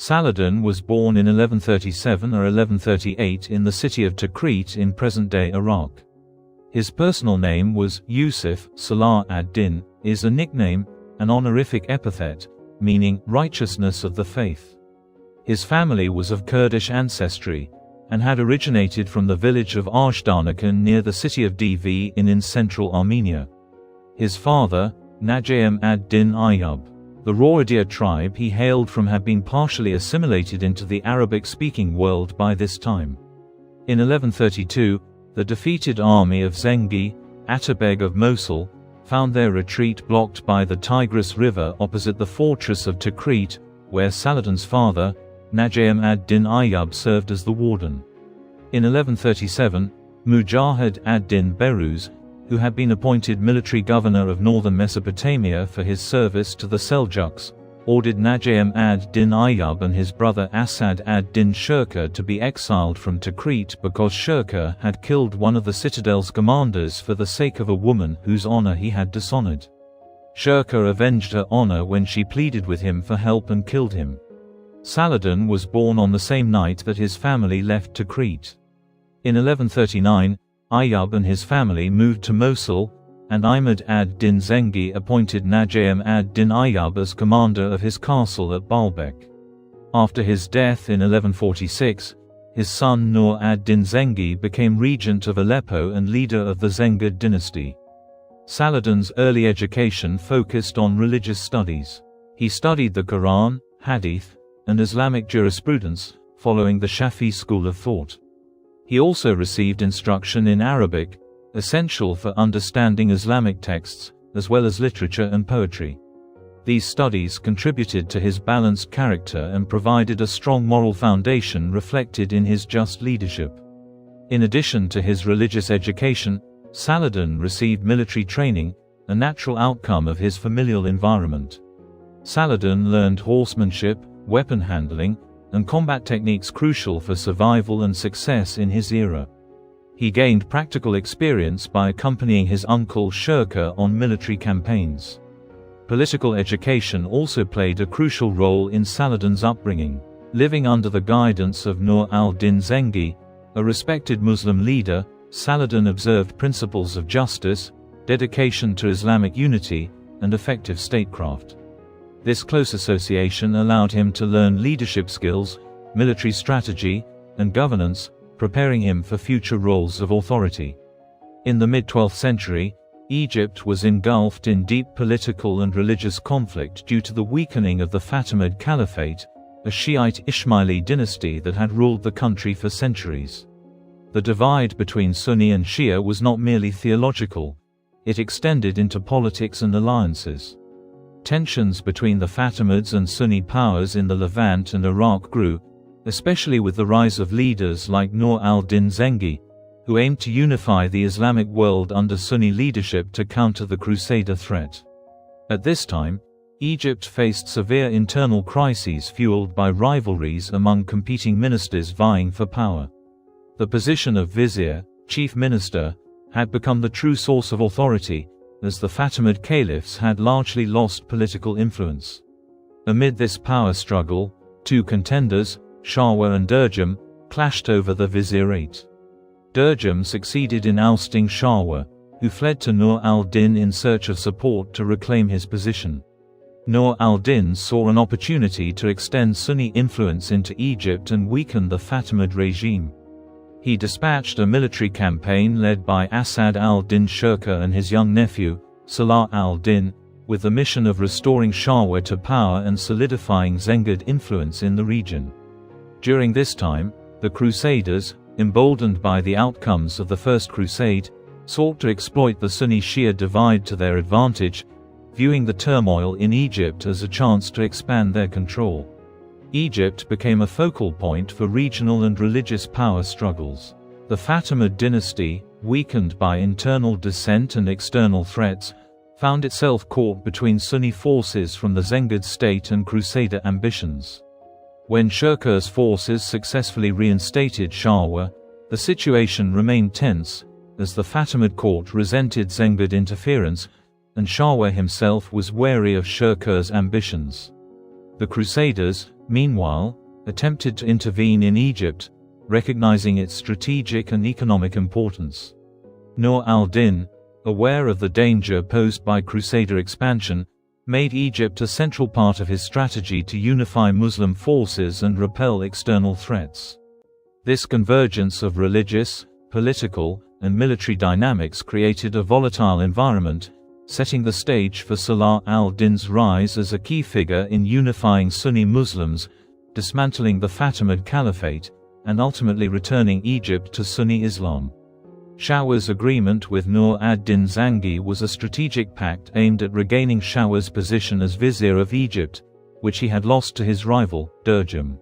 Saladin was born in 1137 or 1138 in the city of Tikrit in present-day Iraq. His personal name was Yusuf. Salah ad-Din is a nickname, an honorific epithet, meaning righteousness of the faith. His family was of Kurdish ancestry, and had originated from the village of Ajdarnakan near the city of Dv in central Armenia. His father, Najm ad-Din Ayyub, the Rawadiya tribe he hailed from, had been partially assimilated into the Arabic-speaking world by this time. In 1132, the defeated army of Zangi, Atabeg of Mosul, found their retreat blocked by the Tigris River opposite the fortress of Tikrit, where Saladin's father, Najm ad-Din Ayyub, served as the warden. In 1137, Mujahid ad-Din Beruz, who had been appointed military governor of northern Mesopotamia for his service to the Seljuks, ordered Najm ad-Din Ayyub and his brother Asad ad-Din Shirkuh to be exiled from Tikrit because Shirkuh had killed one of the citadel's commanders for the sake of a woman whose honor he had dishonored. Shirkuh avenged her honor when she pleaded with him for help and killed him. Saladin was born on the same night that his family left Tikrit. In 1139, Ayyub and his family moved to Mosul, and Ahmad ad-Din Zengi appointed Najm ad-Din Ayyub as commander of his castle at Baalbek. After his death in 1146, his son Nur ad-Din Zengi became regent of Aleppo and leader of the Zengid dynasty. Saladin's early education focused on religious studies. He studied the Quran, Hadith, and Islamic jurisprudence, following the Shafi school of thought. He also received instruction in Arabic, essential for understanding Islamic texts, as well as literature and poetry. These studies contributed to his balanced character and provided a strong moral foundation reflected in his just leadership. In addition to his religious education, Saladin received military training, a natural outcome of his familial environment. Saladin learned horsemanship, weapon handling, and combat techniques crucial for survival and success in his era. He gained practical experience by accompanying his uncle Shirkuh on military campaigns. Political education also played a crucial role in Saladin's upbringing. Living under the guidance of Nur al-Din Zengi, a respected Muslim leader, Saladin observed principles of justice, dedication to Islamic unity, and effective statecraft. This close association allowed him to learn leadership skills, military strategy, and governance, preparing him for future roles of authority. In the mid-12th century, Egypt was engulfed in deep political and religious conflict due to the weakening of the Fatimid Caliphate, a Shiite Ismaili dynasty that had ruled the country for centuries. The divide between Sunni and Shia was not merely theological, it extended into politics and alliances. Tensions between the Fatimids and Sunni powers in the Levant and Iraq grew, especially with the rise of leaders like Nur al-Din Zengi, who aimed to unify the Islamic world under Sunni leadership to counter the Crusader threat. At this time, Egypt faced severe internal crises fueled by rivalries among competing ministers vying for power. The position of vizier, chief minister, had become the true source of authority, as the Fatimid caliphs had largely lost political influence. Amid this power struggle, two contenders, Shawar and Durjam, clashed over the Vizierate. Durjam succeeded in ousting Shawar, who fled to Nur al-Din in search of support to reclaim his position. Nur al-Din saw an opportunity to extend Sunni influence into Egypt and weaken the Fatimid regime. He dispatched a military campaign led by Asad al-Din Shirkuh and his young nephew, Salah al-Din, with the mission of restoring Shawar to power and solidifying Zengid influence in the region. During this time, the Crusaders, emboldened by the outcomes of the First Crusade, sought to exploit the Sunni-Shia divide to their advantage, viewing the turmoil in Egypt as a chance to expand their control. Egypt became a focal point for regional and religious power struggles. The Fatimid dynasty, weakened by internal dissent and external threats, found itself caught between Sunni forces from the Zengid state and Crusader ambitions. When Shirkuh's forces successfully reinstated Shawar, the situation remained tense, as the Fatimid court resented Zengid interference, and Shawar himself was wary of Shirkuh's ambitions. The Crusaders, meanwhile, attempted to intervene in Egypt, recognizing its strategic and economic importance. Nur al-Din, aware of the danger posed by Crusader expansion, made Egypt a central part of his strategy to unify Muslim forces and repel external threats. This convergence of religious, political, and military dynamics created a volatile environment, setting the stage for Salah al-Din's rise as a key figure in unifying Sunni Muslims, dismantling the Fatimid Caliphate, and ultimately returning Egypt to Sunni Islam. Shawar's agreement with Nur ad-Din Zangi was a strategic pact aimed at regaining Shawar's position as vizier of Egypt, which he had lost to his rival, Durjam.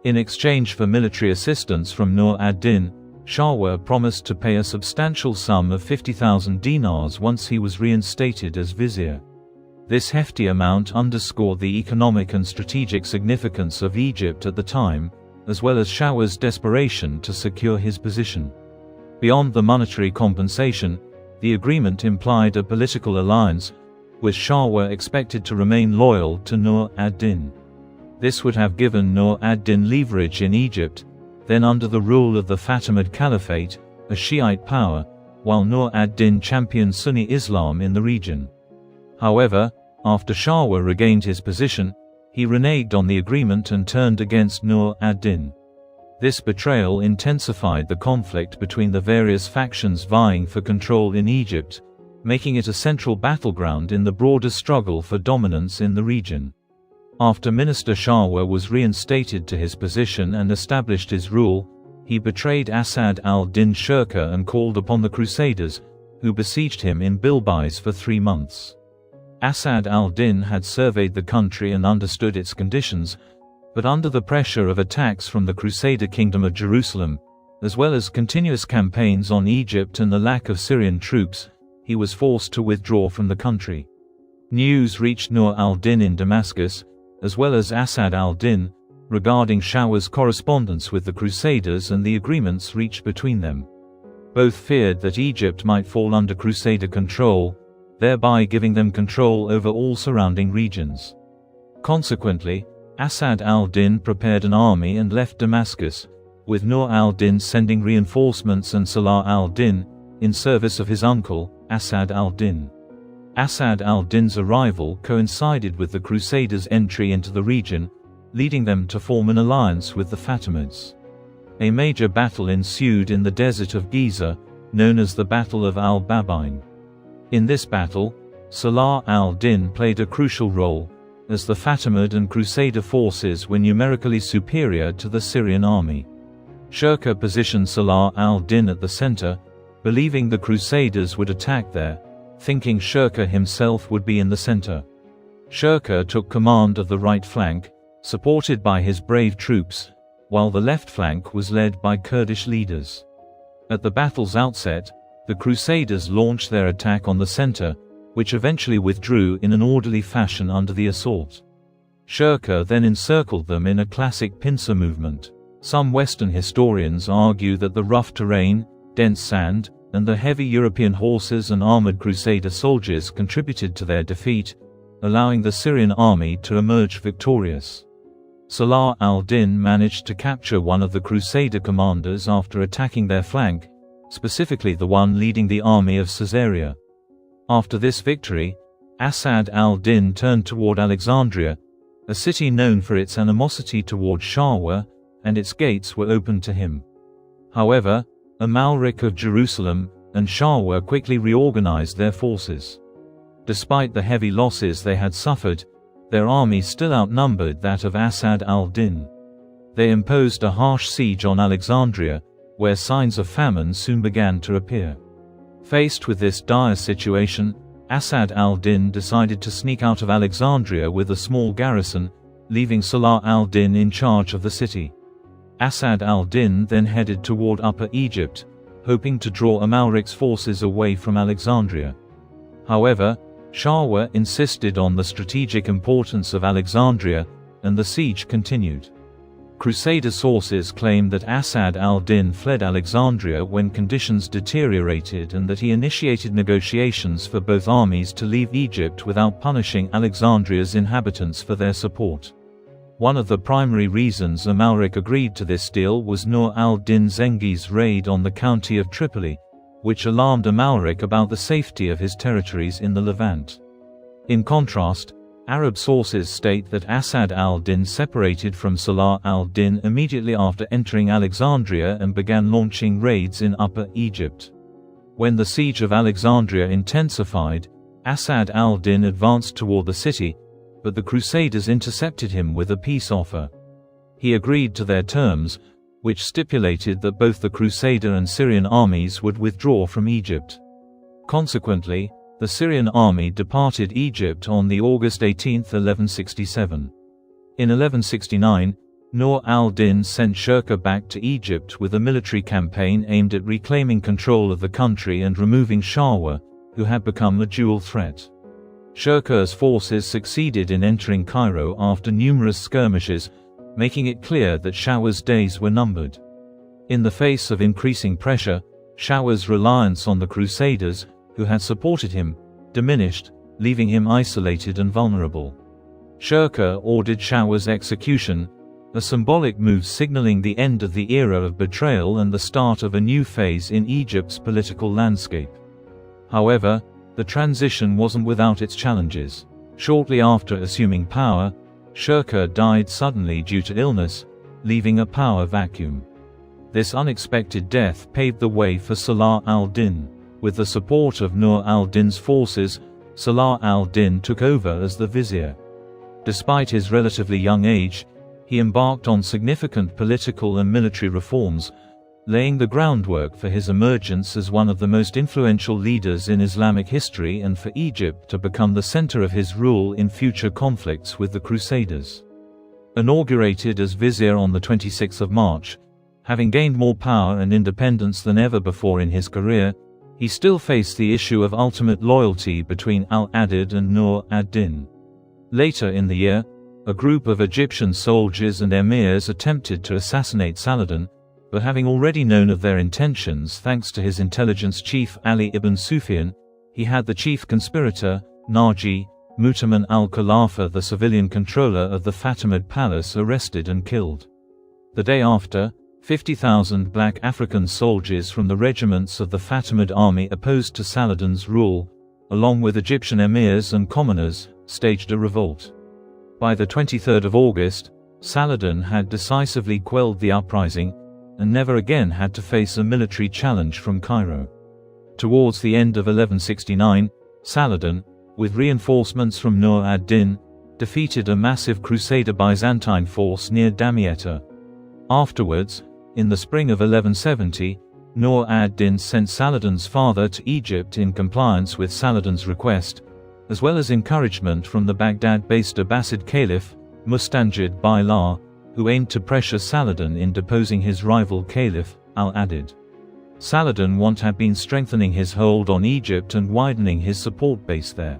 In exchange for military assistance from Nur ad-Din, Shawar promised to pay a substantial sum of 50,000 dinars once he was reinstated as vizier. This hefty amount underscored the economic and strategic significance of Egypt at the time, as well as Shawar's desperation to secure his position. Beyond the monetary compensation, the agreement implied a political alliance, with Shawar expected to remain loyal to Nur ad-Din. This would have given Nur ad-Din leverage in Egypt, then under the rule of the Fatimid Caliphate, a Shiite power, while Nur ad-Din championed Sunni Islam in the region. However, after Shawar regained his position, he reneged on the agreement and turned against Nur ad-Din. This betrayal intensified the conflict between the various factions vying for control in Egypt, making it a central battleground in the broader struggle for dominance in the region. After Minister Shawar was reinstated to his position and established his rule, he betrayed Asad al-Din Shirkuh and called upon the Crusaders, who besieged him in Bilbais for 3 months. Asad al-Din had surveyed the country and understood its conditions, but under the pressure of attacks from the Crusader Kingdom of Jerusalem, as well as continuous campaigns on Egypt and the lack of Syrian troops, he was forced to withdraw from the country. News reached Nur al-Din in Damascus, as well as Asad al-Din, regarding Shawar's correspondence with the Crusaders and the agreements reached between them. Both feared that Egypt might fall under Crusader control, thereby giving them control over all surrounding regions. Consequently, Asad al-Din prepared an army and left Damascus, with Nur al-Din sending reinforcements and Salah al-Din, in service of his uncle, Asad al-Din. Asad al-Din's arrival coincided with the Crusaders' entry into the region, leading them to form an alliance with the Fatimids. A major battle ensued in the desert of Giza, known as the Battle of Al-Babein. In this battle, Salah al-Din played a crucial role, as the Fatimid and Crusader forces were numerically superior to the Syrian army. Shirkuh positioned Salah al-Din at the center, believing the Crusaders would attack there, thinking Shirkuh himself would be in the center. Shirkuh took command of the right flank, supported by his brave troops, while the left flank was led by Kurdish leaders. At the battle's outset, the Crusaders launched their attack on the center, which eventually withdrew in an orderly fashion under the assault. Shirkuh then encircled them in a classic pincer movement. Some Western historians argue that the rough terrain, dense sand, and the heavy European horses and armored Crusader soldiers contributed to their defeat, allowing the Syrian army to emerge victorious. Salah al-Din managed to capture one of the Crusader commanders after attacking their flank, specifically the one leading the army of Caesarea. After this victory, Asad al-Din turned toward Alexandria, a city known for its animosity toward Shawar, and its gates were opened to him. However, Amalric of Jerusalem and Shawar quickly reorganized their forces. Despite the heavy losses they had suffered, their army still outnumbered that of Asad al-Din. They imposed a harsh siege on Alexandria, where signs of famine soon began to appear. Faced with this dire situation, Asad al-Din decided to sneak out of Alexandria with a small garrison, leaving Salah al-Din in charge of the city. Asad al-Din then headed toward Upper Egypt, hoping to draw Amalric's forces away from Alexandria. However, Shawar insisted on the strategic importance of Alexandria, and the siege continued. Crusader sources claim that Asad al-Din fled Alexandria when conditions deteriorated and that he initiated negotiations for both armies to leave Egypt without punishing Alexandria's inhabitants for their support. One of the primary reasons Amalric agreed to this deal was Nur al-Din Zengi's raid on the county of Tripoli, which alarmed Amalric about the safety of his territories in the Levant. In contrast, Arab sources state that Asad al-Din separated from Salah al-Din immediately after entering Alexandria and began launching raids in Upper Egypt. When the siege of Alexandria intensified, Asad al-Din advanced toward the city, but the Crusaders intercepted him with a peace offer. He agreed to their terms, which stipulated that both the Crusader and Syrian armies would withdraw from Egypt. Consequently, the Syrian army departed Egypt on August 18, 1167. In 1169, Nur al-Din sent Shirkuh back to Egypt with a military campaign aimed at reclaiming control of the country and removing Shawar, who had become a dual threat. Shirkuh's forces succeeded in entering Cairo after numerous skirmishes, making it clear that Shawar's days were numbered. In the face of increasing pressure, Shawar's reliance on the Crusaders, who had supported him, diminished, leaving him isolated and vulnerable. Shirkuh ordered Shawar's execution, a symbolic move signaling the end of the era of betrayal and the start of a new phase in Egypt's political landscape. However, the transition wasn't without its challenges. Shortly after assuming power, Shirkuh died suddenly due to illness, leaving a power vacuum. This unexpected death paved the way for Salah al-Din. With the support of Nur al-Din's forces, Salah al-Din took over as the vizier. Despite his relatively young age, he embarked on significant political and military reforms, laying the groundwork for his emergence as one of the most influential leaders in Islamic history and for Egypt to become the center of his rule in future conflicts with the Crusaders. Inaugurated as vizier on 26 March, having gained more power and independence than ever before in his career, he still faced the issue of ultimate loyalty between al-Adid and Nur ad-Din. Later in the year, a group of Egyptian soldiers and emirs attempted to assassinate Saladin, but having already known of their intentions thanks to his intelligence chief Ali ibn Sufyan, he had the chief conspirator, Naji, Mu'taman al-Khalifa, the civilian controller of the Fatimid palace, arrested and killed. The day after, 50,000 black African soldiers from the regiments of the Fatimid army opposed to Saladin's rule, along with Egyptian emirs and commoners, staged a revolt. By the 23rd of August, Saladin had decisively quelled the uprising, and never again had to face a military challenge from Cairo. Towards the end of 1169, Saladin, with reinforcements from Nur ad-Din, defeated a massive Crusader Byzantine force near Damietta. Afterwards, in the spring of 1170, Nur ad-Din sent Saladin's father to Egypt in compliance with Saladin's request, as well as encouragement from the Baghdad-based Abbasid Caliph, Mustanjid Billah, who aimed to pressure Saladin in deposing his rival Caliph, al-Adid. Saladin had been strengthening his hold on Egypt and widening his support base there.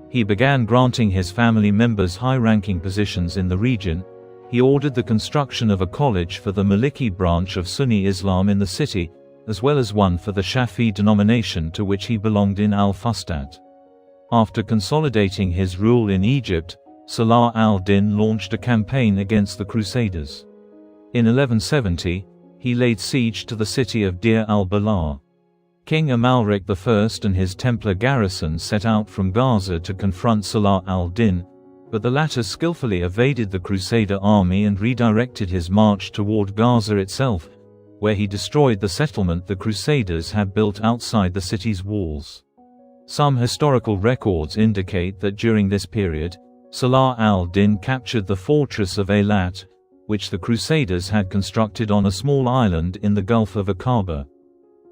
He began granting his family members high-ranking positions in the region. He ordered the construction of a college for the Maliki branch of Sunni Islam in the city, as well as one for the Shafi'i denomination to which he belonged in al-Fustat. After consolidating his rule in Egypt, Salah al-Din launched a campaign against the Crusaders. In 1170, he laid siege to the city of Deir al-Balah. King Amalric I and his Templar garrison set out from Gaza to confront Salah al-Din, but the latter skillfully evaded the Crusader army and redirected his march toward Gaza itself, where he destroyed the settlement the Crusaders had built outside the city's walls. Some historical records indicate that during this period, Salah al-Din captured the fortress of Eilat, which the Crusaders had constructed on a small island in the Gulf of Aqaba.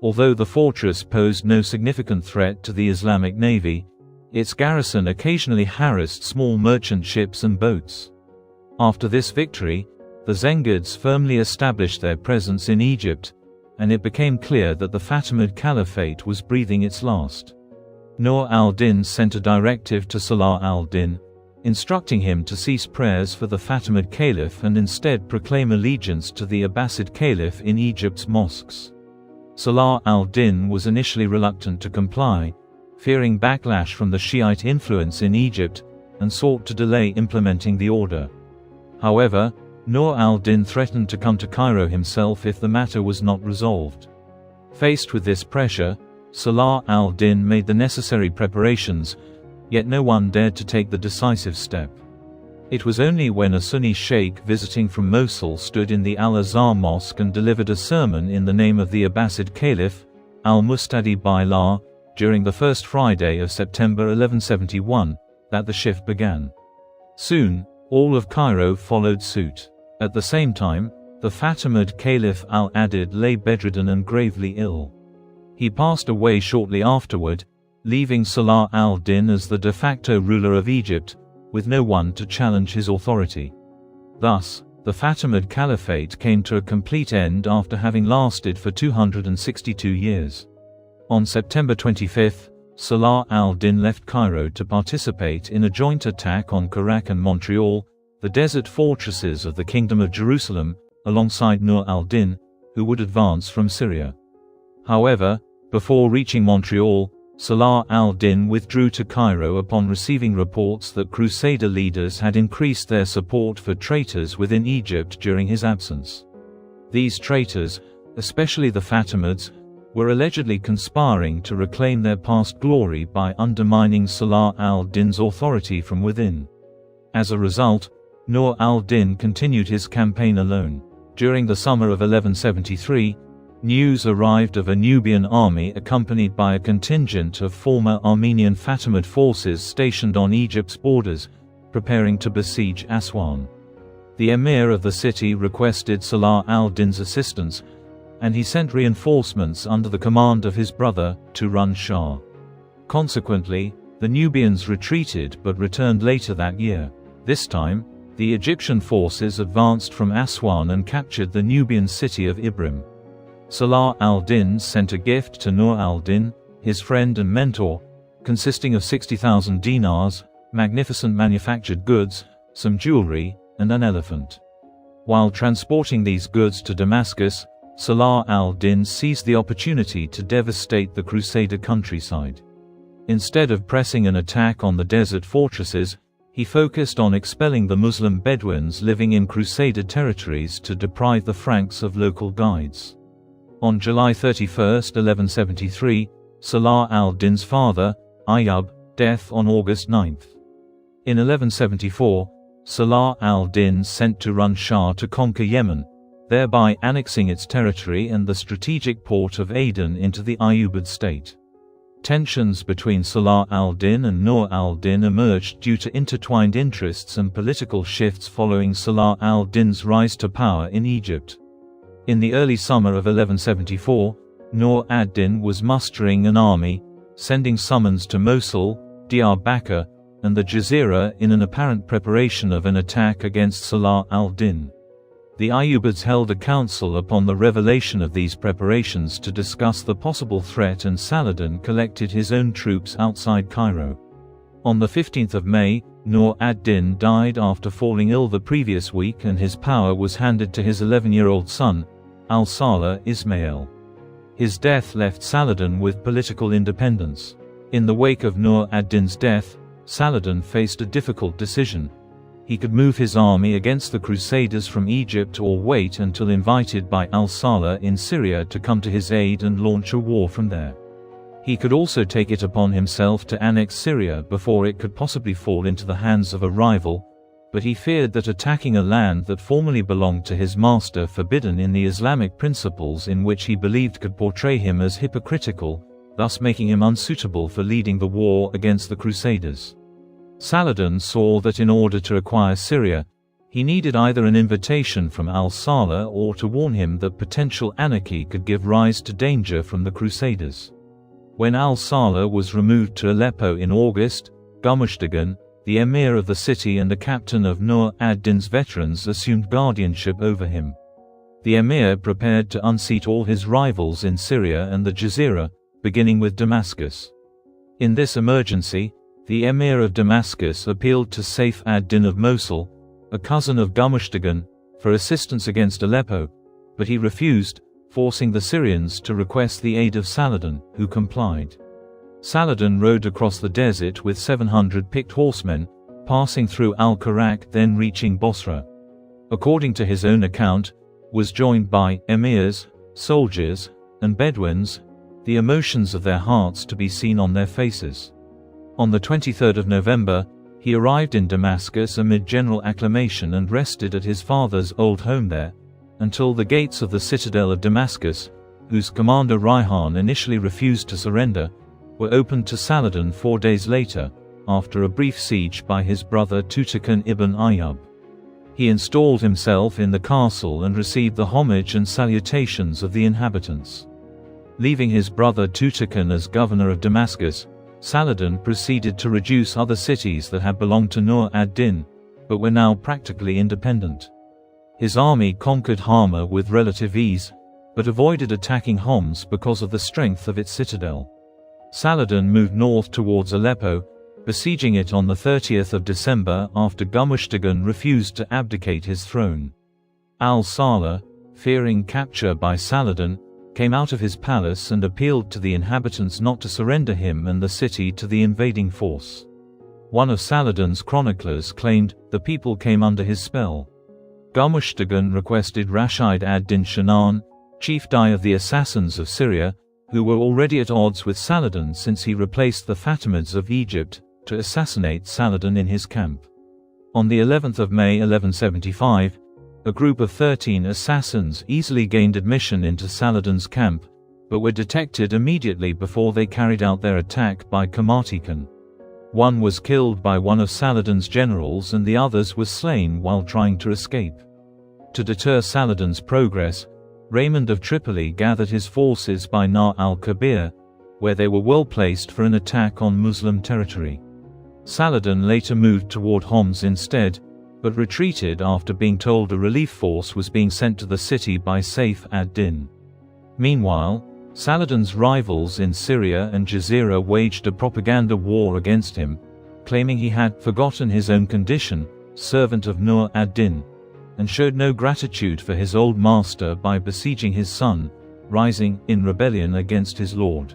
Although the fortress posed no significant threat to the Islamic navy, its garrison occasionally harassed small merchant ships and boats. After this victory, the Zengids firmly established their presence in Egypt, and it became clear that the Fatimid Caliphate was breathing its last. Nur al-Din sent a directive to Salah al-Din, instructing him to cease prayers for the Fatimid Caliph and instead proclaim allegiance to the Abbasid Caliph in Egypt's mosques. Salah al-Din was initially reluctant to comply, fearing backlash from the Shiite influence in Egypt, and sought to delay implementing the order. However, Nur al-Din threatened to come to Cairo himself if the matter was not resolved. Faced with this pressure, Salah al-Din made the necessary preparations, yet no one dared to take the decisive step. It was only when a Sunni sheikh visiting from Mosul stood in the Al-Azhar mosque and delivered a sermon in the name of the Abbasid Caliph, al-Mustadi Billah, during the first Friday of September 1171, that the shift began. Soon, all of Cairo followed suit. At the same time, the Fatimid Caliph al-Adid lay bedridden and gravely ill. He passed away shortly afterward, leaving Salah al-Din as the de facto ruler of Egypt, with no one to challenge his authority. Thus, the Fatimid Caliphate came to a complete end after having lasted for 262 years. On September 25, Salah al-Din left Cairo to participate in a joint attack on Karak and Montreal, the desert fortresses of the Kingdom of Jerusalem, alongside Nur al-Din, who would advance from Syria. However, before reaching Montreal, Salah al-Din withdrew to Cairo upon receiving reports that Crusader leaders had increased their support for traitors within Egypt during his absence. These traitors, especially the Fatimids, were allegedly conspiring to reclaim their past glory by undermining Salah al-Din's authority from within. As a result, Nur al-Din continued his campaign alone. During the summer of 1173, news arrived of a Nubian army accompanied by a contingent of former Armenian Fatimid forces stationed on Egypt's borders, preparing to besiege Aswan. The emir of the city requested Salah al-Din's assistance, and he sent reinforcements under the command of his brother, Turan Shah. Consequently, the Nubians retreated but returned later that year. This time, the Egyptian forces advanced from Aswan and captured the Nubian city of Ibrim. Salah al-Din sent a gift to Nur al-Din, his friend and mentor, consisting of 60,000 dinars, magnificent manufactured goods, some jewelry, and an elephant. While transporting these goods to Damascus, Salah al-Din seized the opportunity to devastate the Crusader countryside. Instead of pressing an attack on the desert fortresses, he focused on expelling the Muslim Bedouins living in Crusader territories to deprive the Franks of local guides. On July 31, 1173, Salah al-Din's father, Ayyub, death on August 9. In 1174, Salah al-Din sent Turan Shah to conquer Yemen, thereby annexing its territory and the strategic port of Aden into the Ayyubid state. Tensions between Salah al-Din and Nur al-Din emerged due to intertwined interests and political shifts following Salah al-Din's rise to power in Egypt. In the early summer of 1174, Nur ad-Din was mustering an army, sending summons to Mosul, Diyarbakir, and the Jazira in an apparent preparation of an attack against Salah al-Din. The Ayyubids held a council upon the revelation of these preparations to discuss the possible threat, and Saladin collected his own troops outside Cairo. On the 15th of May, Nur ad-Din died after falling ill the previous week, and his power was handed to his 11-year-old son, Al-Salih Ismail. His death left Saladin with political independence. In the wake of Nur ad-Din's death, Saladin faced a difficult decision. He could move his army against the Crusaders from Egypt or wait until invited by Al-Salih in Syria to come to his aid and launch a war from there. He could also take it upon himself to annex Syria before it could possibly fall into the hands of a rival, but he feared that attacking a land that formerly belonged to his master, forbidden in the Islamic principles in which he believed, could portray him as hypocritical, thus making him unsuitable for leading the war against the Crusaders. Saladin saw that in order to acquire Syria, he needed either an invitation from Al-Salih or to warn him that potential anarchy could give rise to danger from the Crusaders. When Al-Salih was removed to Aleppo in August, Gumushtagan, the emir of the city and the captain of Nur ad-Din's veterans, assumed guardianship over him. The emir prepared to unseat all his rivals in Syria and the Jazira, beginning with Damascus. In this emergency, the emir of Damascus appealed to Saif ad-Din of Mosul, a cousin of Gumushtagan, for assistance against Aleppo, but he refused, forcing the Syrians to request the aid of Saladin, who complied. Saladin rode across the desert with 700 picked horsemen, passing through Al-Karak, then reaching Bosra. according to his own account, was joined by emirs, soldiers, and Bedouins, the emotions of their hearts to be seen on their faces. On the 23rd of November, he arrived in Damascus amid general acclamation and rested at his father's old home there, until the gates of the citadel of Damascus, whose commander Rayhan initially refused to surrender, were opened to Saladin 4 days later, after a brief siege by his brother Tutakan ibn Ayyub. He installed himself in the castle and received the homage and salutations of the inhabitants. Leaving his brother Tutakan as governor of Damascus, Saladin proceeded to reduce other cities that had belonged to Nur ad-Din, but were now practically independent. His army conquered Hama with relative ease, but avoided attacking Homs because of the strength of its citadel. Saladin moved north towards Aleppo, besieging it on the 30th of December after Gumushtagan refused to abdicate his throne. Al-Saleh, fearing capture by Saladin, came out of his palace and appealed to the inhabitants not to surrender him and the city to the invading force. One of Saladin's chroniclers claimed, "The people came under his spell." Gumushtagan requested Rashid ad-Din Shanan, chief Dai of the assassins of Syria, who were already at odds with Saladin since he replaced the Fatimids of Egypt, to assassinate Saladin in his camp. On the 11th of May 1175, a group of 13 assassins easily gained admission into Saladin's camp, but were detected immediately before they carried out their attack by Kamatikan. One was killed by one of Saladin's generals and the others were slain while trying to escape. To deter Saladin's progress, Raymond of Tripoli gathered his forces by Nahr al-Kabir, where they were well placed for an attack on Muslim territory. Saladin later moved toward Homs instead, but retreated after being told a relief force was being sent to the city by Saif ad-Din. Meanwhile, Saladin's rivals in Syria and Jazira waged a propaganda war against him, claiming he had forgotten his own condition, servant of Nur ad-Din, and showed no gratitude for his old master by besieging his son, rising in rebellion against his lord.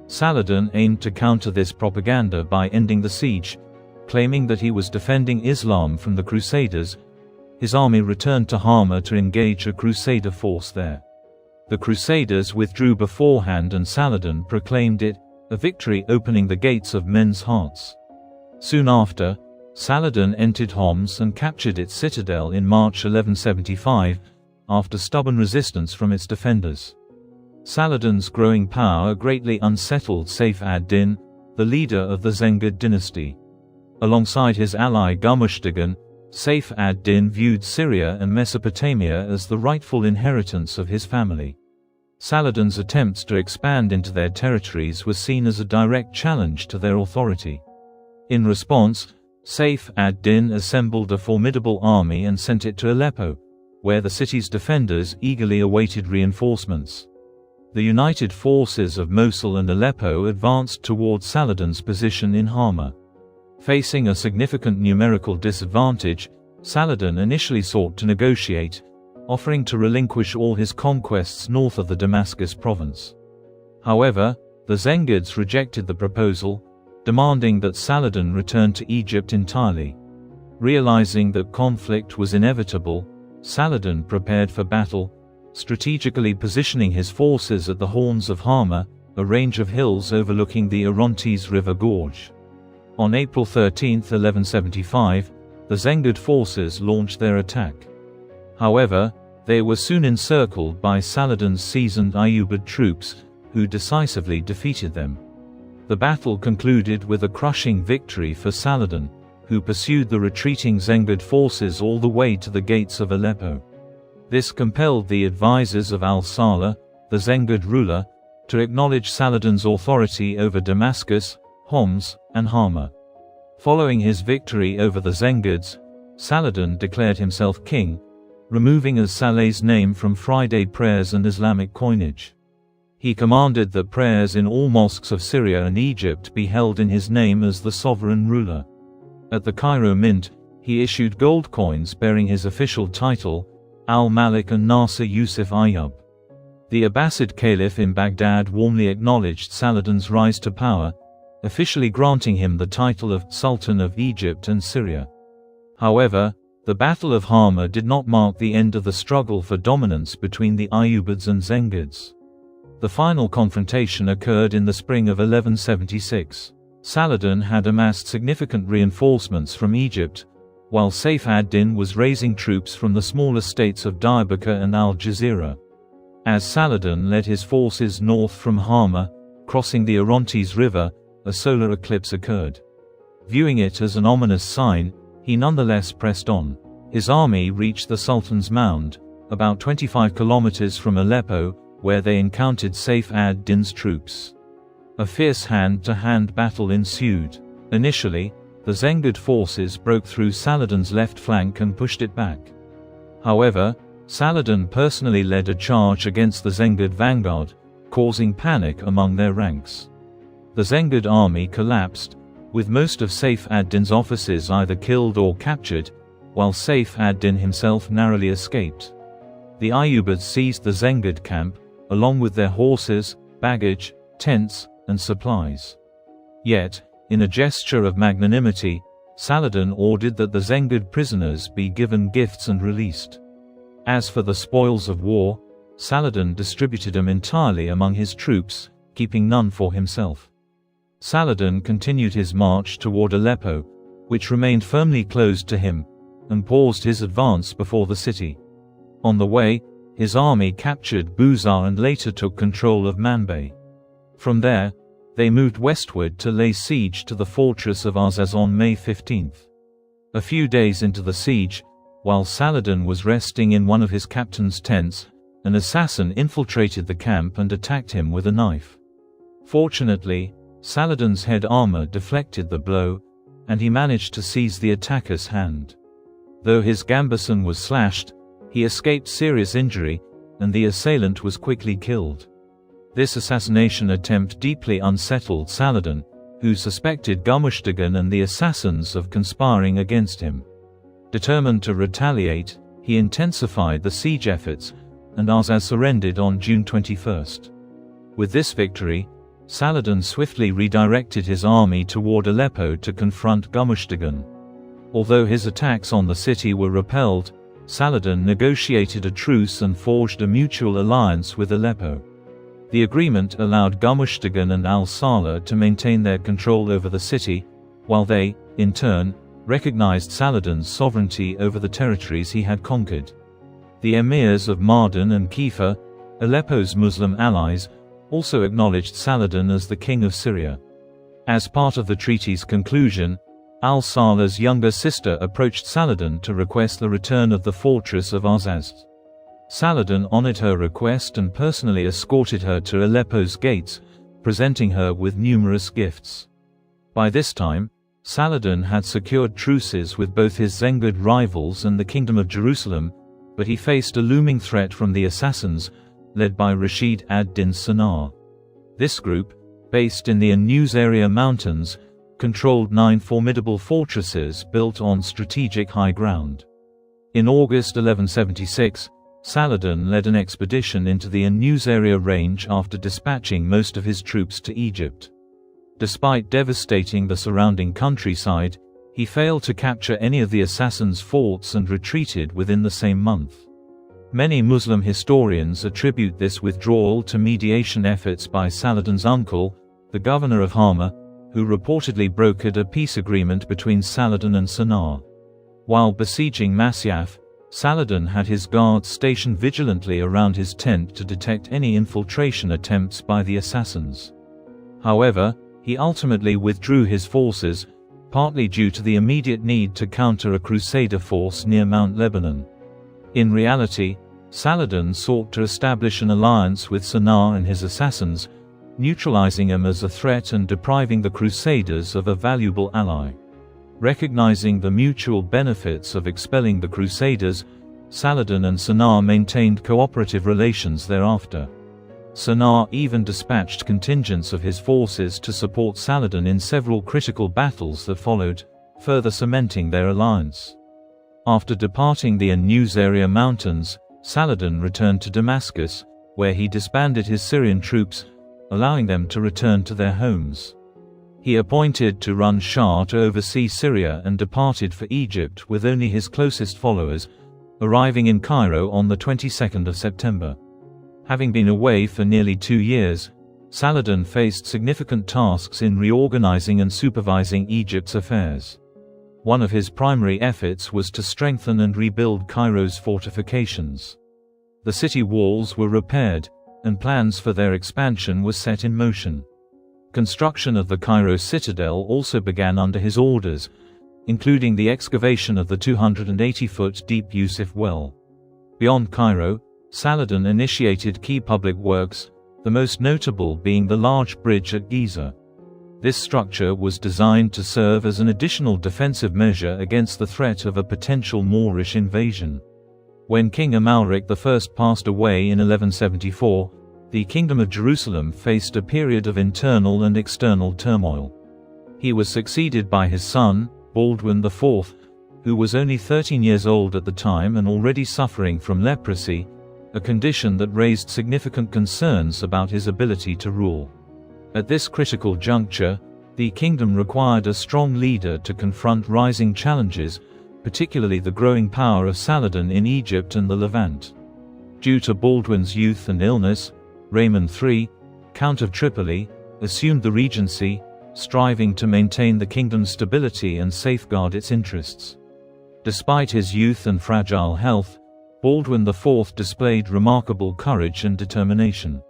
Saladin aimed to counter this propaganda by ending the siege, claiming that he was defending Islam from the Crusaders. His army returned to Hama to engage a Crusader force there. The Crusaders withdrew beforehand and Saladin proclaimed it a victory, opening the gates of men's hearts. Soon after, Saladin entered Homs and captured its citadel in March 1175, after stubborn resistance from its defenders. Saladin's growing power greatly unsettled Saif ad-Din, the leader of the Zengid dynasty. Alongside his ally Gumushtagan, Saif ad-Din viewed Syria and Mesopotamia as the rightful inheritance of his family. Saladin's attempts to expand into their territories were seen as a direct challenge to their authority. In response, Saif ad-Din assembled a formidable army and sent it to Aleppo, where the city's defenders eagerly awaited reinforcements. The united forces of Mosul and Aleppo advanced towards Saladin's position in Hama. Facing a significant numerical disadvantage, Saladin initially sought to negotiate, offering to relinquish all his conquests north of the Damascus province. However, the Zengids rejected the proposal, demanding that Saladin return to Egypt entirely. Realizing that conflict was inevitable, Saladin prepared for battle, strategically positioning his forces at the horns of Hama, a range of hills overlooking the Orontes River gorge. On April 13, 1175, the Zengid forces launched their attack. However, they were soon encircled by Saladin's seasoned Ayyubid troops, who decisively defeated them. The battle concluded with a crushing victory for Saladin, who pursued the retreating Zengid forces all the way to the gates of Aleppo. This compelled the advisors of Al-Saleh, the Zengid ruler, to acknowledge Saladin's authority over Damascus, Homs, and Hama. Following his victory over the Zengids, Saladin declared himself king, removing as-Saleh's name from Friday prayers and Islamic coinage. He commanded that prayers in all mosques of Syria and Egypt be held in his name as the sovereign ruler. At the Cairo Mint, he issued gold coins bearing his official title, Al-Malik and Nasir Yusuf Ayyub. The Abbasid Caliph in Baghdad warmly acknowledged Saladin's rise to power, officially granting him the title of Sultan of Egypt and Syria. However, The Battle of Hama did not mark the end of the struggle for dominance between the Ayyubids and Zengids. The final confrontation occurred in the spring of 1176. Saladin had amassed significant reinforcements from Egypt, while Saif ad-Din was raising troops from the smaller states of Diyarbakir and Al-Jazira. As Saladin led his forces north from Hama, crossing the Orontes River, a solar eclipse occurred. Viewing it as an ominous sign, he nonetheless pressed on. His army reached the Sultan's Mound, about 25 kilometers from Aleppo, where they encountered Saif ad-Din's troops. A fierce hand-to-hand battle ensued. Initially, the Zengid forces broke through Saladin's left flank and pushed it back. However, Saladin personally led a charge against the Zengid vanguard, causing panic among their ranks. The Zengid army collapsed, with most of Saif ad-Din's officers either killed or captured, while Saif ad-Din himself narrowly escaped. The Ayyubids seized the Zengid camp, along with their horses, baggage, tents, and supplies. Yet, in a gesture of magnanimity, Saladin ordered that the Zengid prisoners be given gifts and released. As for the spoils of war, Saladin distributed them entirely among his troops, keeping none for himself. Saladin continued his march toward Aleppo, which remained firmly closed to him, and paused his advance before the city. On the way, his army captured Buzar and later took control of Manbij. From there, they moved westward to lay siege to the fortress of Azaz on May 15. A few days into the siege, while Saladin was resting in one of his captain's tents, an assassin infiltrated the camp and attacked him with a knife. Fortunately, Saladin's head armor deflected the blow, and he managed to seize the attacker's hand. Though his gambeson was slashed, he escaped serious injury, and the assailant was quickly killed. This assassination attempt deeply unsettled Saladin, who suspected Gumushtagan and the assassins of conspiring against him. Determined to retaliate, he intensified the siege efforts, and Azaz surrendered on June 21. With this victory, Saladin swiftly redirected his army toward Aleppo to confront Gumushtagan. Although his attacks on the city were repelled, Saladin negotiated a truce and forged a mutual alliance with Aleppo. The agreement allowed Gumushtagan and al-Saleh to maintain their control over the city, while they, in turn, recognized Saladin's sovereignty over the territories he had conquered. The emirs of Mardin and Kiefer, Aleppo's Muslim allies, also acknowledged Saladin as the king of Syria. As part of the treaty's conclusion, al-Saleh's younger sister approached Saladin to request the return of the fortress of Azaz. Saladin honored her request and personally escorted her to Aleppo's gates, presenting her with numerous gifts. By this time, Saladin had secured truces with both his Zengid rivals and the Kingdom of Jerusalem, but he faced a looming threat from the assassins, led by Rashid ad-Din Sanar. This group, based in the An-Nusayriya Mountains, controlled 9 formidable fortresses built on strategic high ground. In August 1176, Saladin led an expedition into the An-Nusayriya range after dispatching most of his troops to Egypt. Despite devastating the surrounding countryside, he failed to capture any of the assassins' forts and retreated within the same month. Many Muslim historians attribute this withdrawal to mediation efforts by Saladin's uncle, the governor of Hama, who reportedly brokered a peace agreement between Saladin and Sanar. While besieging Masyaf, Saladin had his guards stationed vigilantly around his tent to detect any infiltration attempts by the assassins. However, he ultimately withdrew his forces, partly due to the immediate need to counter a Crusader force near Mount Lebanon. In reality, Saladin sought to establish an alliance with Sanar and his assassins, neutralizing him as a threat and depriving the Crusaders of a valuable ally. Recognizing the mutual benefits of expelling the Crusaders, Saladin and Sanar maintained cooperative relations thereafter. Sanar even dispatched contingents of his forces to support Saladin in several critical battles that followed, further cementing their alliance. After departing the An-Nusayriya Mountains, Saladin returned to Damascus, where he disbanded his Syrian troops, allowing them to return to their homes. He appointed Turan Shah to oversee Syria and departed for Egypt with only his closest followers, arriving in Cairo on the 22nd of September. Having been away for nearly 2 years, Saladin faced significant tasks in reorganizing and supervising Egypt's affairs. One of his primary efforts was to strengthen and rebuild Cairo's fortifications. The city walls were repaired, and plans for their expansion were set in motion. Construction of the Cairo citadel also began under his orders, including the excavation of the 280-foot deep Yusuf well. Beyond Cairo, Saladin initiated key public works, the most notable being the large bridge at Giza. This structure was designed to serve as an additional defensive measure against the threat of a potential Moorish invasion. When King Amalric I passed away in 1174, the Kingdom of Jerusalem faced a period of internal and external turmoil. He was succeeded by his son, Baldwin IV, who was only 13 years old at the time and already suffering from leprosy, a condition that raised significant concerns about his ability to rule. At this critical juncture, the kingdom required a strong leader to confront rising challenges, particularly the growing power of Saladin in Egypt and the Levant. Due to Baldwin's youth and illness, Raymond III, Count of Tripoli, assumed the regency, striving to maintain the kingdom's stability and safeguard its interests. Despite his youth and fragile health, Baldwin IV displayed remarkable courage and determination.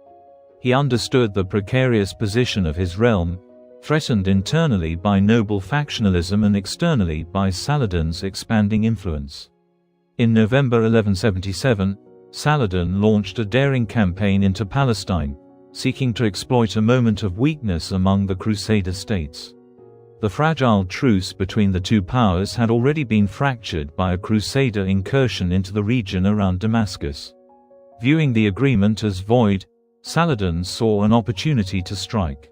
He understood the precarious position of his realm, threatened internally by noble factionalism and externally by Saladin's expanding influence. In November 1177, Saladin launched a daring campaign into Palestine, seeking to exploit a moment of weakness among the Crusader states. The fragile truce between the two powers had already been fractured by a Crusader incursion into the region around Damascus. Viewing the agreement as void, Saladin saw an opportunity to strike.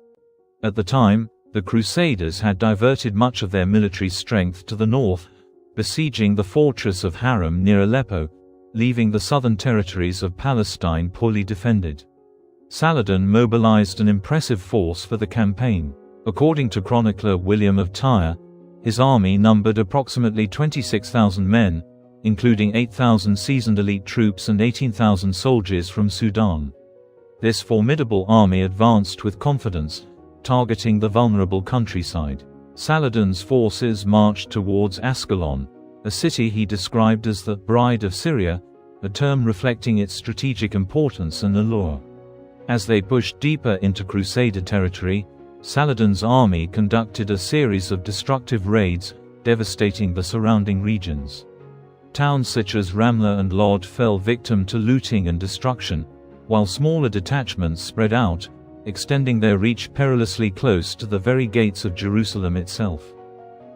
At the time, the Crusaders had diverted much of their military strength to the north, besieging the fortress of Haram near Aleppo, leaving the southern territories of Palestine poorly defended. Saladin mobilized an impressive force for the campaign. According to chronicler William of Tyre, his army numbered approximately 26,000 men, including 8,000 seasoned elite troops and 18,000 soldiers from Sudan. This formidable army advanced with confidence, targeting the vulnerable countryside. Saladin's forces marched towards Ascalon, a city he described as the Bride of Syria, a term reflecting its strategic importance and allure. As they pushed deeper into Crusader territory, Saladin's army conducted a series of destructive raids, devastating the surrounding regions. Towns such as Ramla and Lod fell victim to looting and destruction, while smaller detachments spread out, extending their reach perilously close to the very gates of Jerusalem itself.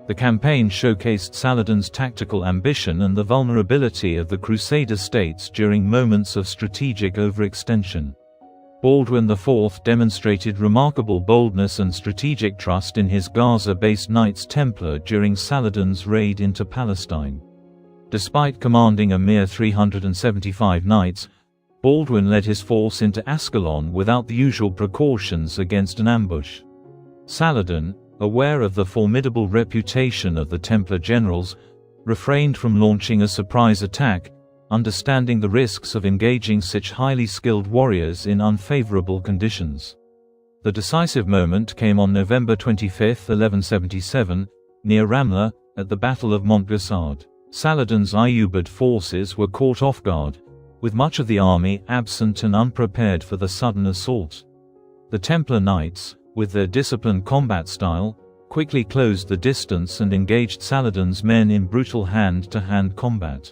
The campaign showcased Saladin's tactical ambition and the vulnerability of the Crusader states during moments of strategic overextension. Baldwin IV demonstrated remarkable boldness and strategic trust in his Gaza-based Knights Templar during Saladin's raid into Palestine. Despite commanding a mere 375 knights, Baldwin led his force into Ascalon without the usual precautions against an ambush. Saladin, aware of the formidable reputation of the Templar generals, refrained from launching a surprise attack, understanding the risks of engaging such highly skilled warriors in unfavorable conditions. The decisive moment came on November 25, 1177, near Ramla, at the Battle of Montgessard. Saladin's Ayyubid forces were caught off guard, with much of the army absent and unprepared for the sudden assault. The Templar Knights, with their disciplined combat style, quickly closed the distance and engaged Saladin's men in brutal hand-to-hand combat.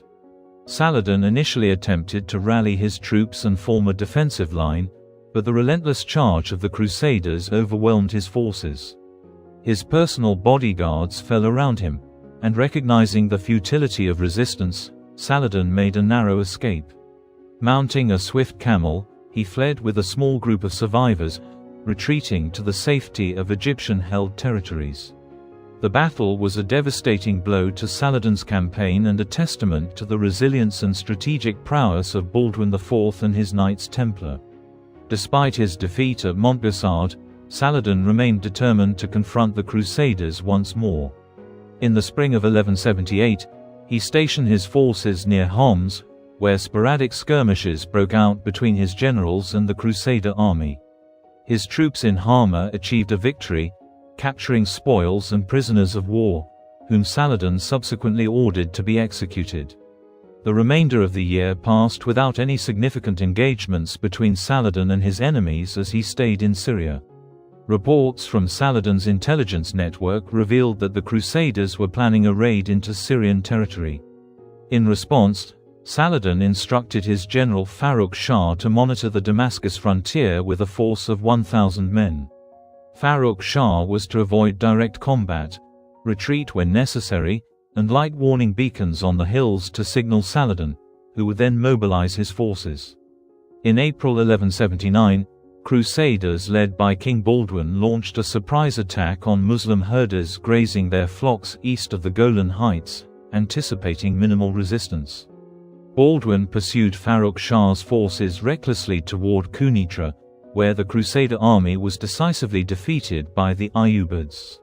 Saladin initially attempted to rally his troops and form a defensive line, but the relentless charge of the Crusaders overwhelmed his forces. His personal bodyguards fell around him, and recognizing the futility of resistance, Saladin made a narrow escape. Mounting a swift camel, he fled with a small group of survivors, retreating to the safety of Egyptian-held territories. The battle was a devastating blow to Saladin's campaign and a testament to the resilience and strategic prowess of Baldwin IV and his Knights Templar. Despite his defeat at Montgessard, Saladin remained determined to confront the Crusaders once more. In the spring of 1178, he stationed his forces near Homs, where sporadic skirmishes broke out between his generals and the Crusader army. His troops in Hama achieved a victory, capturing spoils and prisoners of war, whom Saladin subsequently ordered to be executed. The remainder of the year passed without any significant engagements between Saladin and his enemies as he stayed in Syria. Reports from Saladin's intelligence network revealed that the Crusaders were planning a raid into Syrian territory. In response, Saladin instructed his general Farrukh Shah to monitor the Damascus frontier with a force of 1,000 men. Farrukh Shah was to avoid direct combat, retreat when necessary, and light warning beacons on the hills to signal Saladin, who would then mobilize his forces. In April 1179, Crusaders led by King Baldwin launched a surprise attack on Muslim herders grazing their flocks east of the Golan Heights, anticipating minimal resistance. Baldwin pursued Farrukh Shah's forces recklessly toward Quneitra, where the Crusader army was decisively defeated by the Ayyubids.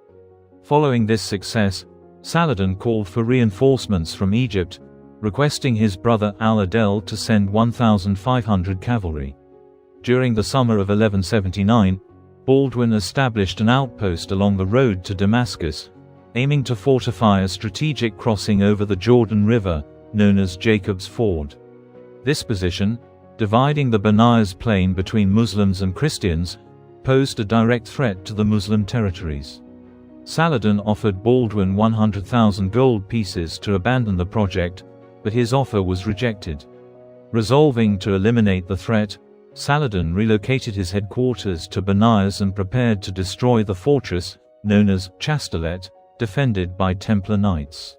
Following this success, Saladin called for reinforcements from Egypt, requesting his brother Al-Adel to send 1,500 cavalry. During the summer of 1179, Baldwin established an outpost along the road to Damascus, aiming to fortify a strategic crossing over the Jordan River, known as Jacob's Ford. This position, dividing the Benares plain between Muslims and Christians, posed a direct threat to the Muslim territories. Saladin offered Baldwin 100,000 gold pieces to abandon the project, but his offer was rejected. Resolving to eliminate the threat, Saladin relocated his headquarters to Benares and prepared to destroy the fortress, known as Chastelet, defended by Templar knights.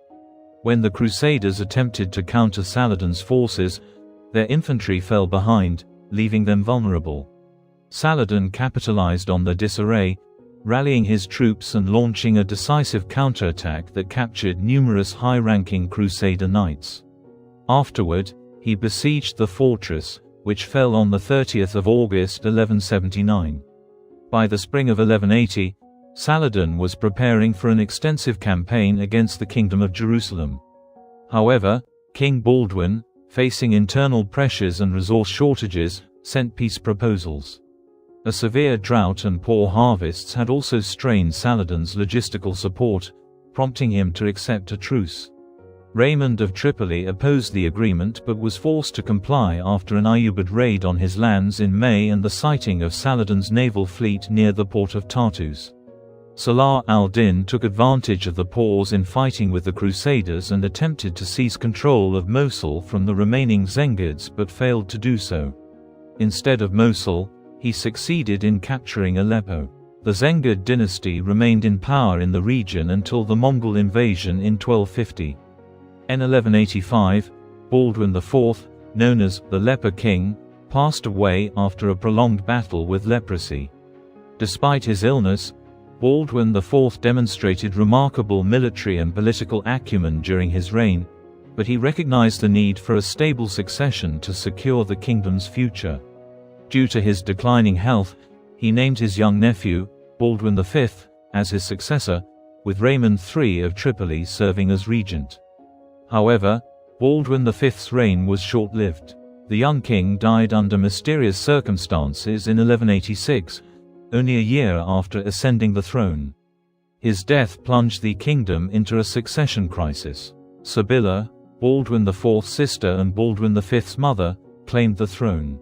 When the Crusaders attempted to counter Saladin's forces, their infantry fell behind, leaving them vulnerable. Saladin capitalized on the disarray, rallying his troops and launching a decisive counterattack that captured numerous high-ranking Crusader knights. Afterward, he besieged the fortress, which fell on the 30th of August 1179. By the spring of 1180, Saladin was preparing for an extensive campaign against the Kingdom of Jerusalem. However, King Baldwin, facing internal pressures and resource shortages, sent peace proposals. A severe drought and poor harvests had also strained Saladin's logistical support, prompting him to accept a truce. Raymond of Tripoli opposed the agreement but was forced to comply after an Ayyubid raid on his lands in May and the sighting of Saladin's naval fleet near the port of Tartus. Salah al-Din took advantage of the pause in fighting with the Crusaders and attempted to seize control of Mosul from the remaining Zengids but failed to do so. Instead of Mosul, he succeeded in capturing Aleppo. The Zengid dynasty remained in power in the region until the Mongol invasion in 1250. In 1185, Baldwin IV, known as the Leper King, passed away after a prolonged battle with leprosy. Despite his illness, Baldwin IV demonstrated remarkable military and political acumen during his reign, but he recognized the need for a stable succession to secure the kingdom's future. Due to his declining health, he named his young nephew, Baldwin V, as his successor, with Raymond III of Tripoli serving as regent. However, Baldwin V's reign was short-lived. The young king died under mysterious circumstances in 1186, only a year after ascending the throne. His death plunged the kingdom into a succession crisis. Sibylla, Baldwin IV's sister and Baldwin V's mother, claimed the throne.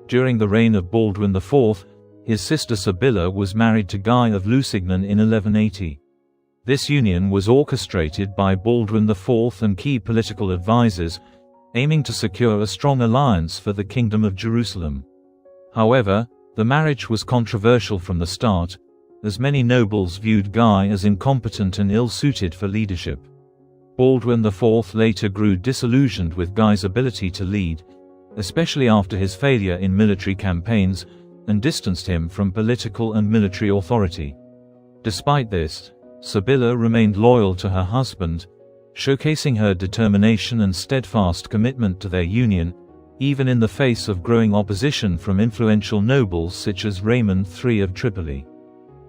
During the reign of Baldwin IV, his sister Sibylla was married to Guy of Lusignan in 1180. This union was orchestrated by Baldwin IV and key political advisors, aiming to secure a strong alliance for the Kingdom of Jerusalem. However, the marriage was controversial from the start, as many nobles viewed Guy as incompetent and ill-suited for leadership. Baldwin IV later grew disillusioned with Guy's ability to lead, especially after his failure in military campaigns, and distanced him from political and military authority. Despite this, Sibylla remained loyal to her husband, showcasing her determination and steadfast commitment to their union, even in the face of growing opposition from influential nobles such as Raymond III of Tripoli.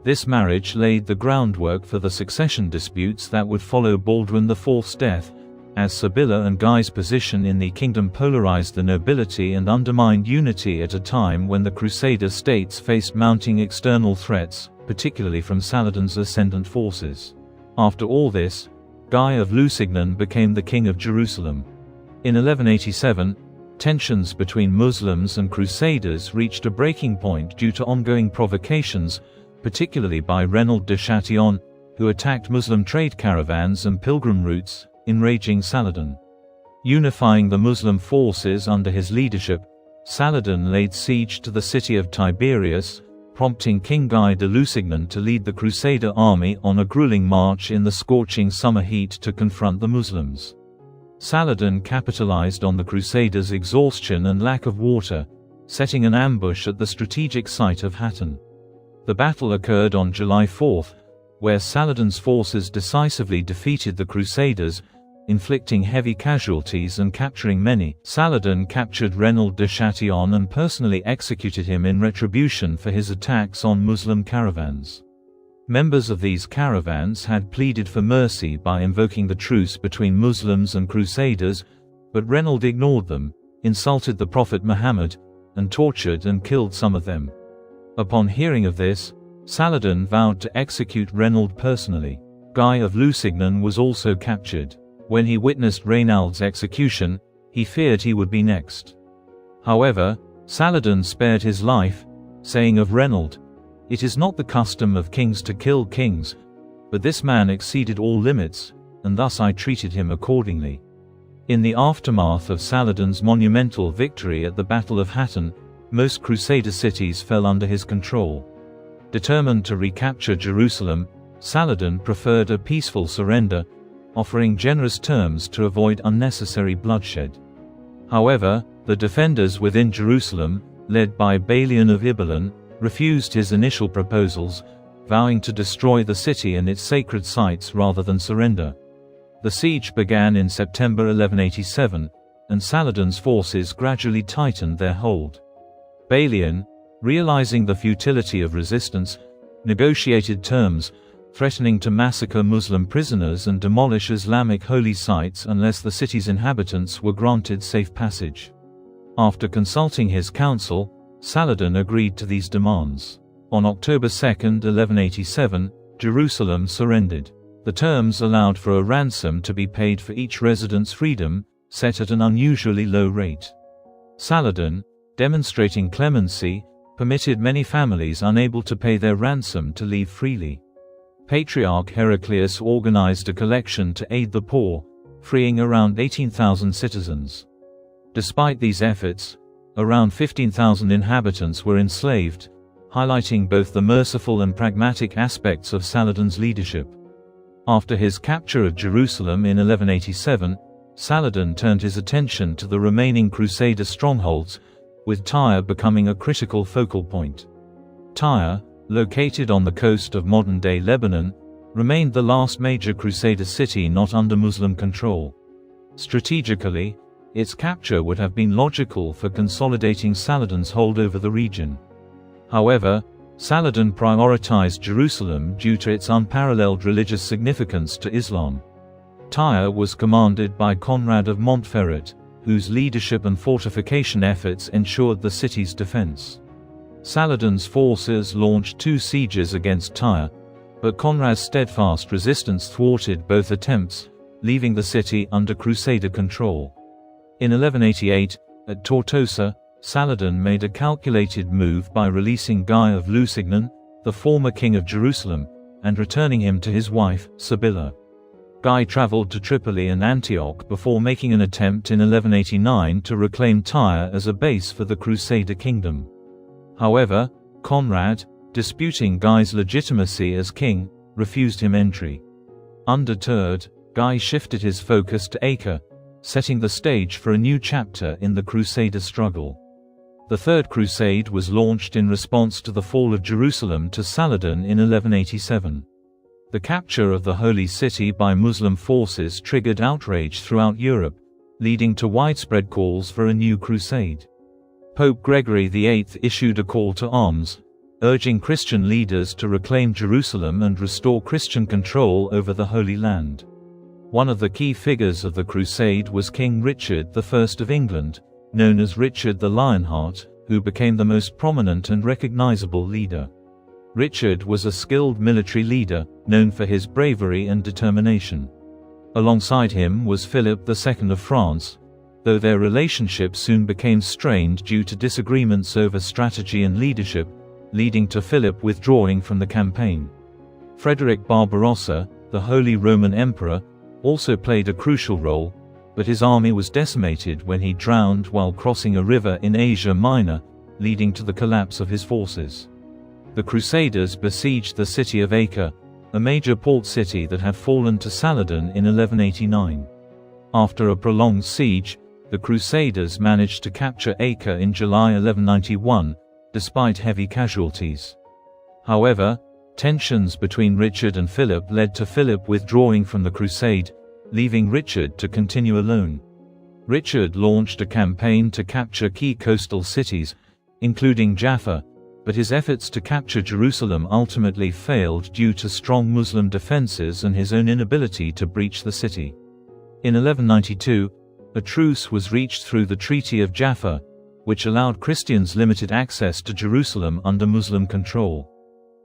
This marriage laid the groundwork for the succession disputes that would follow Baldwin IV's death, as Sibylla and Guy's position in the kingdom polarized the nobility and undermined unity at a time when the Crusader states faced mounting external threats, particularly from Saladin's ascendant forces. After all this, Guy of Lusignan became the king of Jerusalem. In 1187, tensions between Muslims and Crusaders reached a breaking point due to ongoing provocations, particularly by Reynaud de Chatillon, who attacked Muslim trade caravans and pilgrim routes, enraging Saladin. Unifying the Muslim forces under his leadership, Saladin laid siege to the city of Tiberias, prompting King Guy de Lusignan to lead the Crusader army on a grueling march in the scorching summer heat to confront the Muslims. Saladin capitalized on the Crusaders' exhaustion and lack of water, setting an ambush at the strategic site of Hattin. The battle occurred on July 4, where Saladin's forces decisively defeated the Crusaders, inflicting heavy casualties and capturing many. Saladin captured Reynaud de Chatillon and personally executed him in retribution for his attacks on Muslim caravans. Members of these caravans had pleaded for mercy by invoking the truce between Muslims and Crusaders, but Reynaud ignored them, insulted the Prophet Muhammad, and tortured and killed some of them. Upon hearing of this, Saladin vowed to execute Reynaud personally. Guy of Lusignan was also captured. When he witnessed Reynaud's execution, he feared he would be next. However, Saladin spared his life, saying of Reynaud, "It is not the custom of kings to kill kings, but this man exceeded all limits, and thus I treated him accordingly." In the aftermath of Saladin's monumental victory at the Battle of Hattin, most Crusader cities fell under his control. Determined to recapture Jerusalem, Saladin preferred a peaceful surrender, offering generous terms to avoid unnecessary bloodshed. However, the defenders within Jerusalem, led by Balian of Ibelin, refused his initial proposals, vowing to destroy the city and its sacred sites rather than surrender. The siege began in September 1187, and Saladin's forces gradually tightened their hold. Balian, realizing the futility of resistance, negotiated terms, threatening to massacre Muslim prisoners and demolish Islamic holy sites unless the city's inhabitants were granted safe passage. After consulting his council, Saladin agreed to these demands. On October 2, 1187, Jerusalem surrendered. The terms allowed for a ransom to be paid for each resident's freedom, set at an unusually low rate. Saladin, demonstrating clemency, permitted many families unable to pay their ransom to leave freely. Patriarch Heraclius organized a collection to aid the poor, freeing around 18,000 citizens. Despite these efforts, around 15,000 inhabitants were enslaved, highlighting both the merciful and pragmatic aspects of Saladin's leadership. After his capture of Jerusalem in 1187, Saladin turned his attention to the remaining Crusader strongholds, with Tyre becoming a critical focal point. Tyre, located on the coast of modern-day Lebanon, remained the last major Crusader city not under Muslim control. Strategically, its capture would have been logical for consolidating Saladin's hold over the region. However, Saladin prioritized Jerusalem due to its unparalleled religious significance to Islam. Tyre was commanded by Conrad of Montferrat, whose leadership and fortification efforts ensured the city's defense. Saladin's forces launched 2 sieges against Tyre, but Conrad's steadfast resistance thwarted both attempts, leaving the city under Crusader control. In 1188, at Tortosa, Saladin made a calculated move by releasing Guy of Lusignan, the former king of Jerusalem, and returning him to his wife, Sibylla. Guy traveled to Tripoli and Antioch before making an attempt in 1189 to reclaim Tyre as a base for the Crusader kingdom. However, Conrad, disputing Guy's legitimacy as king, refused him entry. Undeterred, Guy shifted his focus to Acre, setting the stage for a new chapter in the Crusader struggle. The Third Crusade was launched in response to the fall of Jerusalem to Saladin in 1187. The capture of the Holy City by Muslim forces triggered outrage throughout Europe, leading to widespread calls for a new crusade. Pope Gregory VIII issued a call to arms, urging Christian leaders to reclaim Jerusalem and restore Christian control over the Holy Land. One of the key figures of the crusade was King Richard I of England, known as Richard the Lionheart, who became the most prominent and recognizable leader. Richard was a skilled military leader, known for his bravery and determination. Alongside him was Philip II of France, though their relationship soon became strained due to disagreements over strategy and leadership, leading to Philip withdrawing from the campaign. Frederick Barbarossa, the Holy Roman Emperor, also played a crucial role, but his army was decimated when he drowned while crossing a river in Asia Minor, leading to the collapse of his forces. The Crusaders besieged the city of Acre, a major port city that had fallen to Saladin in 1189. After a prolonged siege, the Crusaders managed to capture Acre in July 1191, despite heavy casualties. However, tensions between Richard and Philip led to Philip withdrawing from the crusade, leaving Richard to continue alone. Richard launched a campaign to capture key coastal cities, including Jaffa, but his efforts to capture Jerusalem ultimately failed due to strong Muslim defenses and his own inability to breach the city. In 1192, a truce was reached through the Treaty of Jaffa, which allowed Christians limited access to Jerusalem under Muslim control.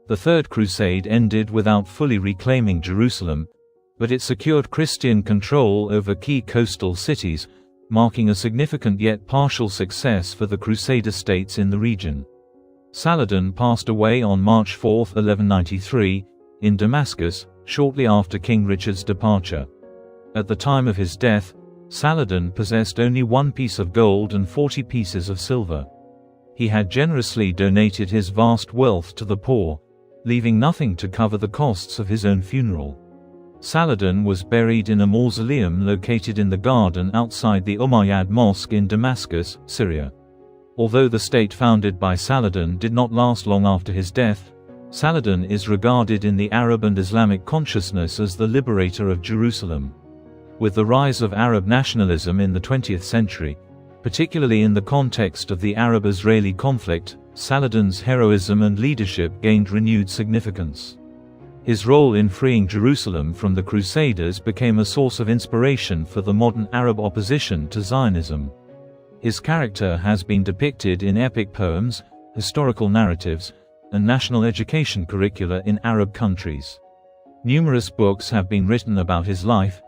The Third Crusade ended without fully reclaiming Jerusalem, but it secured Christian control over key coastal cities, marking a significant yet partial success for the Crusader states in the region. Saladin passed away on March 4, 1193, in Damascus, shortly after King Richard's departure. At the time of his death, Saladin possessed only 1 piece of gold and 40 pieces of silver. He had generously donated his vast wealth to the poor, leaving nothing to cover the costs of his own funeral. Saladin was buried in a mausoleum located in the garden outside the Umayyad Mosque in Damascus, Syria. Although the state founded by Saladin did not last long after his death, Saladin is regarded in the Arab and Islamic consciousness as the liberator of Jerusalem. With the rise of Arab nationalism in the 20th century, particularly in the context of the Arab-Israeli conflict, Saladin's heroism and leadership gained renewed significance. His role in freeing Jerusalem from the Crusaders became a source of inspiration for the modern Arab opposition to Zionism. His character has been depicted in epic poems, historical narratives, and national education curricula in Arab countries. Numerous books have been written about his life,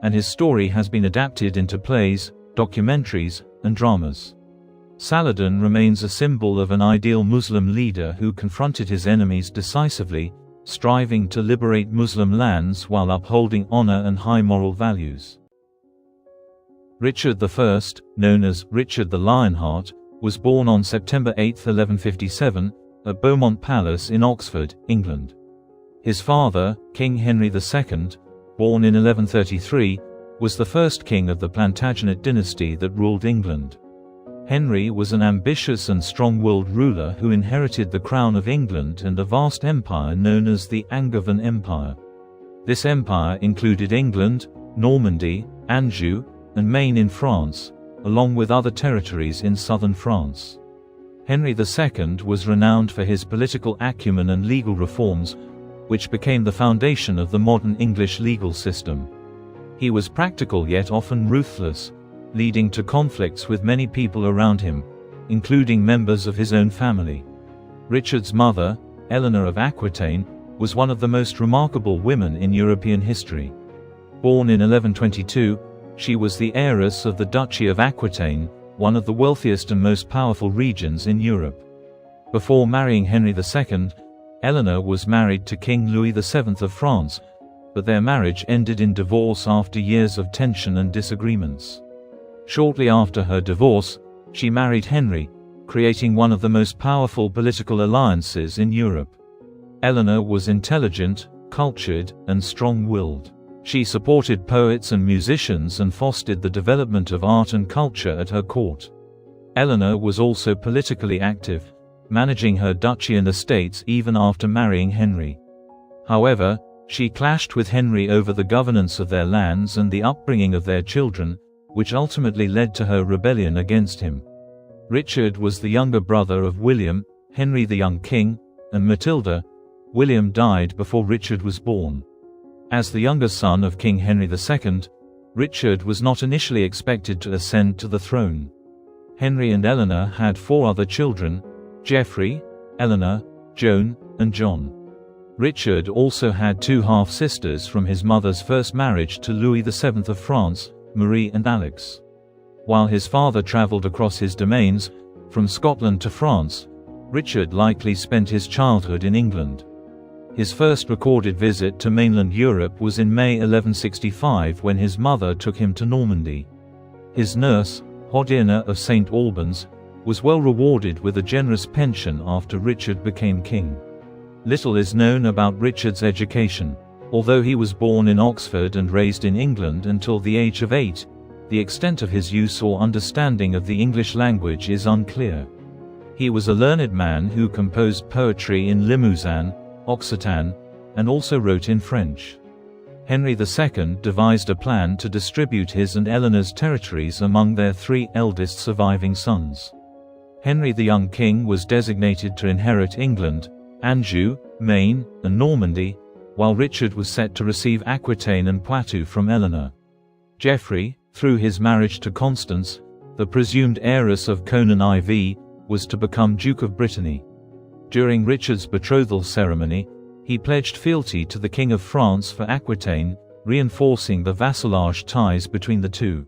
and his story has been adapted into plays, documentaries, and dramas. Saladin remains a symbol of an ideal Muslim leader who confronted his enemies decisively, striving to liberate Muslim lands while upholding honor and high moral values. Richard I, known as Richard the Lionheart, was born on September 8, 1157, at Beaumont Palace in Oxford, England. His father, King Henry II, born in 1133, was the first king of the Plantagenet dynasty that ruled England. Henry was an ambitious and strong-willed ruler who inherited the crown of England and a vast empire known as the Angevin Empire. This empire included England, Normandy, Anjou, and Maine in France, along with other territories in southern France. Henry II was renowned for his political acumen and legal reforms, which became the foundation of the modern English legal system. He was practical yet often ruthless, leading to conflicts with many people around him, including members of his own family. Richard's mother, Eleanor of Aquitaine, was one of the most remarkable women in European history. Born in 1122, she was the heiress of the Duchy of Aquitaine, one of the wealthiest and most powerful regions in Europe. Before marrying Henry II, Eleanor was married to King Louis VII of France, but their marriage ended in divorce after years of tension and disagreements. Shortly after her divorce, she married Henry, creating one of the most powerful political alliances in Europe. Eleanor was intelligent, cultured, and strong-willed. She supported poets and musicians and fostered the development of art and culture at her court. Eleanor was also politically active, managing her duchy and estates even after marrying Henry. However, she clashed with Henry over the governance of their lands and the upbringing of their children, which ultimately led to her rebellion against him. Richard was the younger brother of William, Henry the young king, and Matilda, William died before Richard was born. As the younger son of King Henry II, Richard was not initially expected to ascend to the throne. Henry and Eleanor had 4 other children: Geoffrey, Eleanor, Joan, and John. Richard also had 2 half-sisters from his mother's first marriage to Louis VII of France, Marie and Alix. While his father travelled across his domains, from Scotland to France, Richard likely spent his childhood in England. His first recorded visit to mainland Europe was in May 1165 when his mother took him to Normandy. His nurse, Hodierna of St. Albans, was well rewarded with a generous pension after Richard became king. Little is known about Richard's education. Although he was born in Oxford and raised in England until the age of 8, the extent of his use or understanding of the English language is unclear. He was a learned man who composed poetry in Limousin, Occitan, and also wrote in French. Henry II devised a plan to distribute his and Eleanor's territories among their 3 eldest surviving sons. Henry the young king was designated to inherit England, Anjou, Maine, and Normandy, while Richard was set to receive Aquitaine and Poitou from Eleanor. Geoffrey, through his marriage to Constance, the presumed heiress of Conan IV, was to become Duke of Brittany. During Richard's betrothal ceremony, he pledged fealty to the King of France for Aquitaine, reinforcing the vassalage ties between the two.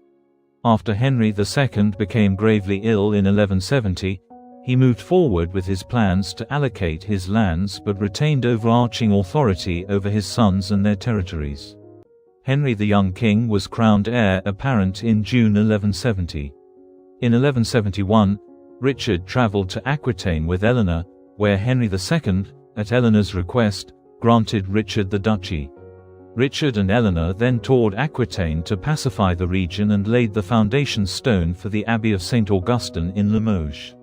After Henry II became gravely ill in 1170, he moved forward with his plans to allocate his lands but retained overarching authority over his sons and their territories. Henry the young king was crowned heir apparent in June 1170. In 1171, Richard travelled to Aquitaine with Eleanor, where Henry II, at Eleanor's request, granted Richard the duchy. Richard and Eleanor then toured Aquitaine to pacify the region and laid the foundation stone for the Abbey of St. Augustine in Limoges.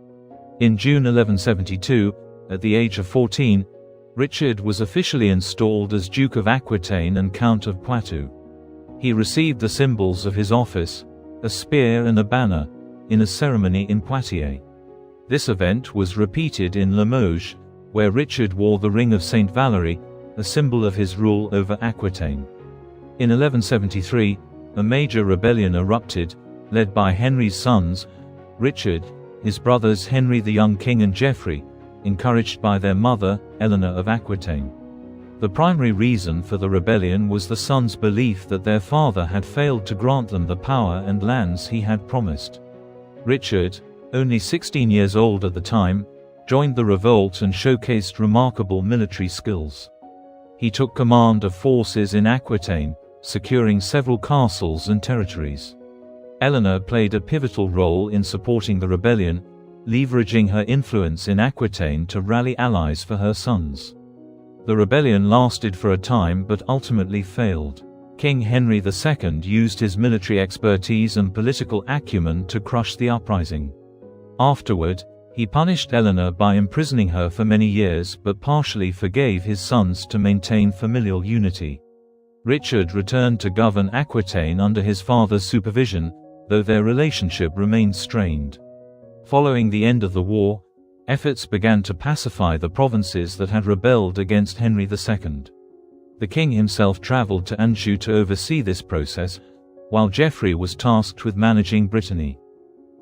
In June 1172, at the age of 14, Richard was officially installed as Duke of Aquitaine and Count of Poitou. He received the symbols of his office, a spear and a banner, in a ceremony in Poitiers. This event was repeated in Limoges, where Richard wore the ring of Saint Valery, a symbol of his rule over Aquitaine. In 1173, a major rebellion erupted, led by Henry's sons, Richard, his brothers Henry the young king and Geoffrey, encouraged by their mother, Eleanor of Aquitaine. The primary reason for the rebellion was the sons' belief that their father had failed to grant them the power and lands he had promised. Richard, only 16 years old at the time, joined the revolt and showcased remarkable military skills. He took command of forces in Aquitaine, securing several castles and territories. Eleanor played a pivotal role in supporting the rebellion, leveraging her influence in Aquitaine to rally allies for her sons. The rebellion lasted for a time but ultimately failed. King Henry II used his military expertise and political acumen to crush the uprising. Afterward, he punished Eleanor by imprisoning her for many years but partially forgave his sons to maintain familial unity. Richard returned to govern Aquitaine under his father's supervision, though their relationship remained strained. Following the end of the war, efforts began to pacify the provinces that had rebelled against Henry II. The king himself travelled to Anjou to oversee this process, while Geoffrey was tasked with managing Brittany.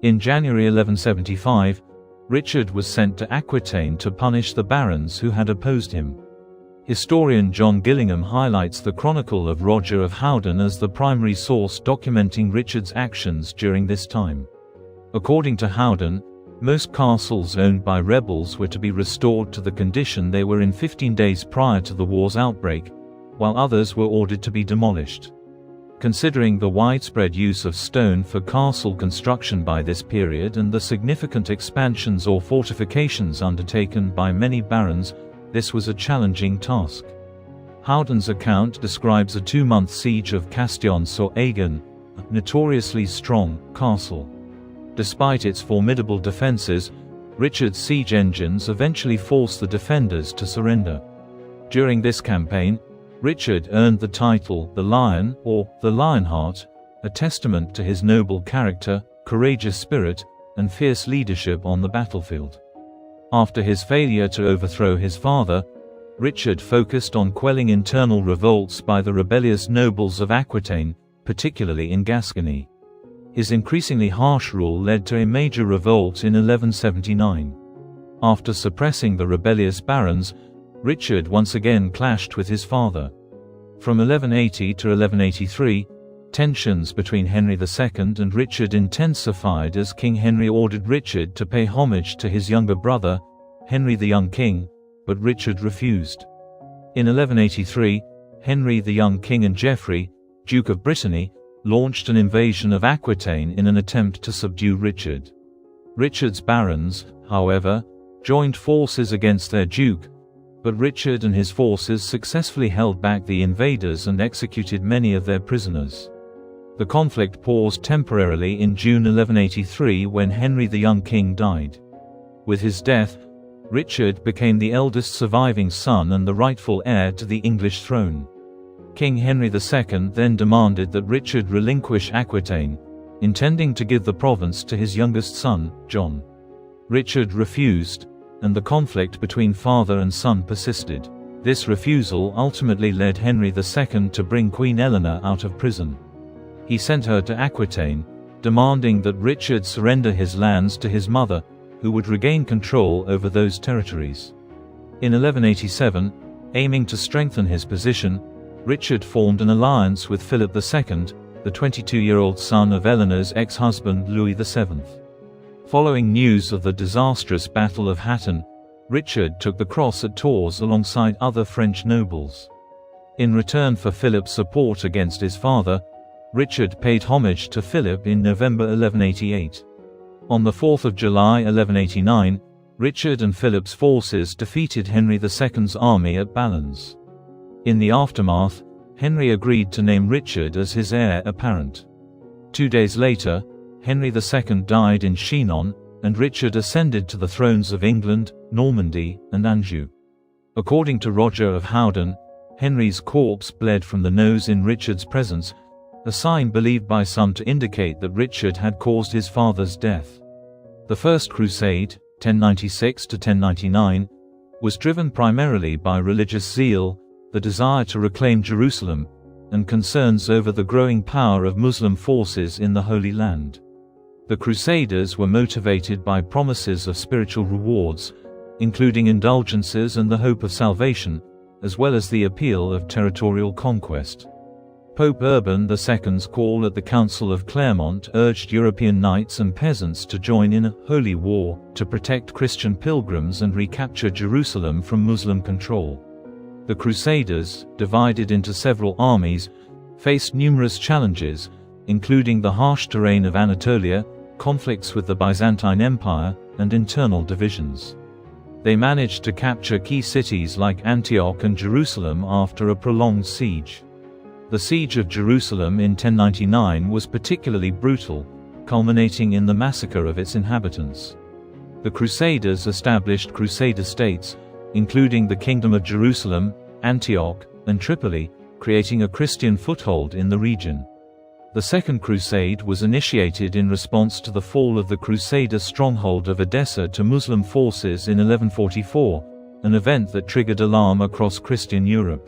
In January 1175, Richard was sent to Aquitaine to punish the barons who had opposed him. Historian John Gillingham highlights the Chronicle of Roger of Howden as the primary source documenting Richard's actions during this time. According to Howden, most castles owned by rebels were to be restored to the condition they were in 15 days prior to the war's outbreak, while others were ordered to be demolished. Considering the widespread use of stone for castle construction by this period and the significant expansions or fortifications undertaken by many barons, this was a challenging task. Howden's account describes a 2-month siege of Castillon-sur-Agen, a notoriously strong castle. Despite its formidable defenses, Richard's siege engines eventually forced the defenders to surrender. During this campaign, Richard earned the title the Lion or the Lionheart, a testament to his noble character, courageous spirit, and fierce leadership on the battlefield. After his failure to overthrow his father, Richard focused on quelling internal revolts by the rebellious nobles of Aquitaine, particularly in Gascony. His increasingly harsh rule led to a major revolt in 1179. After suppressing the rebellious barons, Richard once again clashed with his father. From 1180 to 1183, tensions between Henry II and Richard intensified as King Henry ordered Richard to pay homage to his younger brother, Henry the Young King, but Richard refused. In 1183, Henry the Young King and Geoffrey, Duke of Brittany, launched an invasion of Aquitaine in an attempt to subdue Richard. Richard's barons, however, joined forces against their duke, but Richard and his forces successfully held back the invaders and executed many of their prisoners. The conflict paused temporarily in June 1183 when Henry the Young King died. With his death, Richard became the eldest surviving son and the rightful heir to the English throne. King Henry II then demanded that Richard relinquish Aquitaine, intending to give the province to his youngest son, John. Richard refused, and the conflict between father and son persisted. This refusal ultimately led Henry II to bring Queen Eleanor out of prison. He sent her to Aquitaine, demanding that Richard surrender his lands to his mother, who would regain control over those territories. In 1187, aiming to strengthen his position, Richard formed an alliance with Philip II, the 22-year-old son of Eleanor's ex-husband Louis VII. Following news of the disastrous Battle of Hattin, Richard took the cross at Tours alongside other French nobles. In return for Philip's support against his father, Richard paid homage to Philip in November 1188. On the 4th of July 1189, Richard and Philip's forces defeated Henry II's army at Balance. In the aftermath, Henry agreed to name Richard as his heir apparent. 2 days later, Henry II died in Chinon, and Richard ascended to the thrones of England, Normandy, and Anjou. According to Roger of Howden, Henry's corpse bled from the nose in Richard's presence, a sign believed by some to indicate that Richard had caused his father's death. The First Crusade, 1096 to 1099, was driven primarily by religious zeal, the desire to reclaim Jerusalem, and concerns over the growing power of Muslim forces in the Holy Land. The Crusaders were motivated by promises of spiritual rewards, including indulgences and the hope of salvation, as well as the appeal of territorial conquest. Pope Urban II's call at the Council of Clermont urged European knights and peasants to join in a holy war to protect Christian pilgrims and recapture Jerusalem from Muslim control. The Crusaders, divided into several armies, faced numerous challenges, including the harsh terrain of Anatolia, conflicts with the Byzantine Empire, and internal divisions. They managed to capture key cities like Antioch and Jerusalem after a prolonged siege. The Siege of Jerusalem in 1099 was particularly brutal, culminating in the massacre of its inhabitants. The Crusaders established Crusader states, including the Kingdom of Jerusalem, Antioch, and Tripoli, creating a Christian foothold in the region. The Second Crusade was initiated in response to the fall of the Crusader stronghold of Edessa to Muslim forces in 1144, an event that triggered alarm across Christian Europe.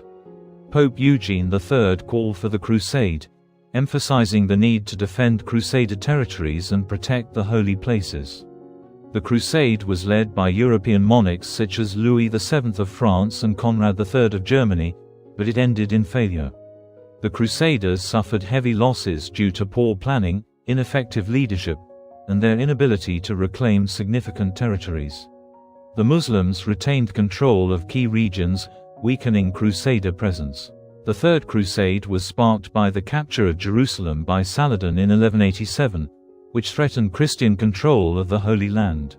Pope Eugene III called for the crusade, emphasizing the need to defend Crusader territories and protect the holy places. The crusade was led by European monarchs such as Louis VII of France and Conrad III of Germany, but it ended in failure. The Crusaders suffered heavy losses due to poor planning, ineffective leadership, and their inability to reclaim significant territories. The Muslims retained control of key regions, weakening Crusader presence. The Third Crusade was sparked by the capture of Jerusalem by Saladin in 1187, which threatened Christian control of the Holy Land.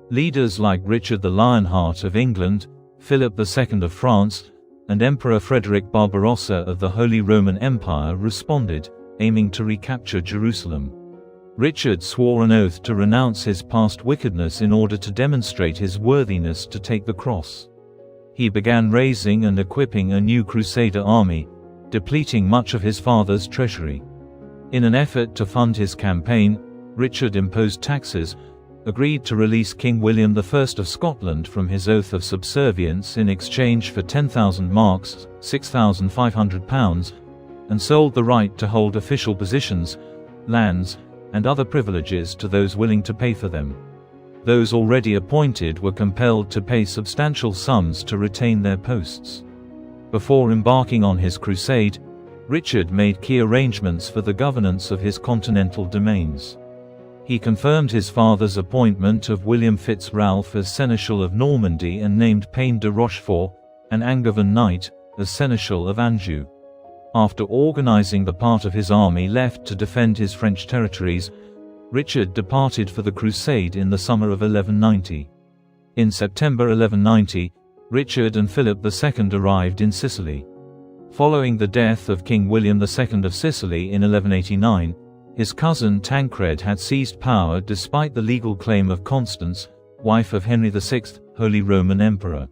Leaders like Richard the Lionheart of England, Philip II of France, and Emperor Frederick Barbarossa of the Holy Roman Empire responded, aiming to recapture Jerusalem. Richard swore an oath to renounce his past wickedness in order to demonstrate his worthiness to take the cross. He began raising and equipping a new Crusader army, depleting much of his father's treasury. In an effort to fund his campaign, Richard imposed taxes, agreed to release King William I of Scotland from his oath of subservience in exchange for 10,000 marks, £6,500, and sold the right to hold official positions, lands, and other privileges to those willing to pay for them. Those already appointed were compelled to pay substantial sums to retain their posts. Before embarking on his crusade, Richard made key arrangements for the governance of his continental domains. He confirmed his father's appointment of William Fitz-Ralph as Seneschal of Normandy and named Payne de Rochefort, an Angevin knight, as Seneschal of Anjou. After organizing the part of his army left to defend his French territories, Richard departed for the crusade in the summer of 1190. In September 1190, Richard and Philip II arrived in Sicily. Following the death of King William II of Sicily in 1189, his cousin Tancred had seized power despite the legal claim of Constance, wife of Henry VI, Holy Roman Emperor.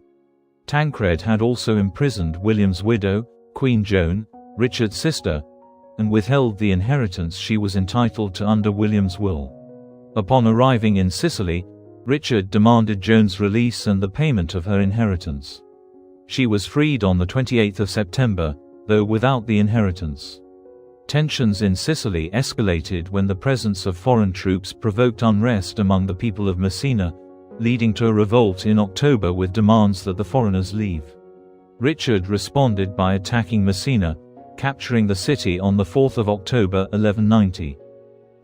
Tancred had also imprisoned William's widow, Queen Joan, Richard's sister, and withheld the inheritance she was entitled to under William's will. Upon arriving in Sicily, Richard demanded Joan's release and the payment of her inheritance. She was freed on the 28th of September, though without the inheritance. Tensions in Sicily escalated when the presence of foreign troops provoked unrest among the people of Messina, leading to a revolt in October with demands that the foreigners leave. Richard responded by attacking Messina, capturing the city on the 4th of October 1190.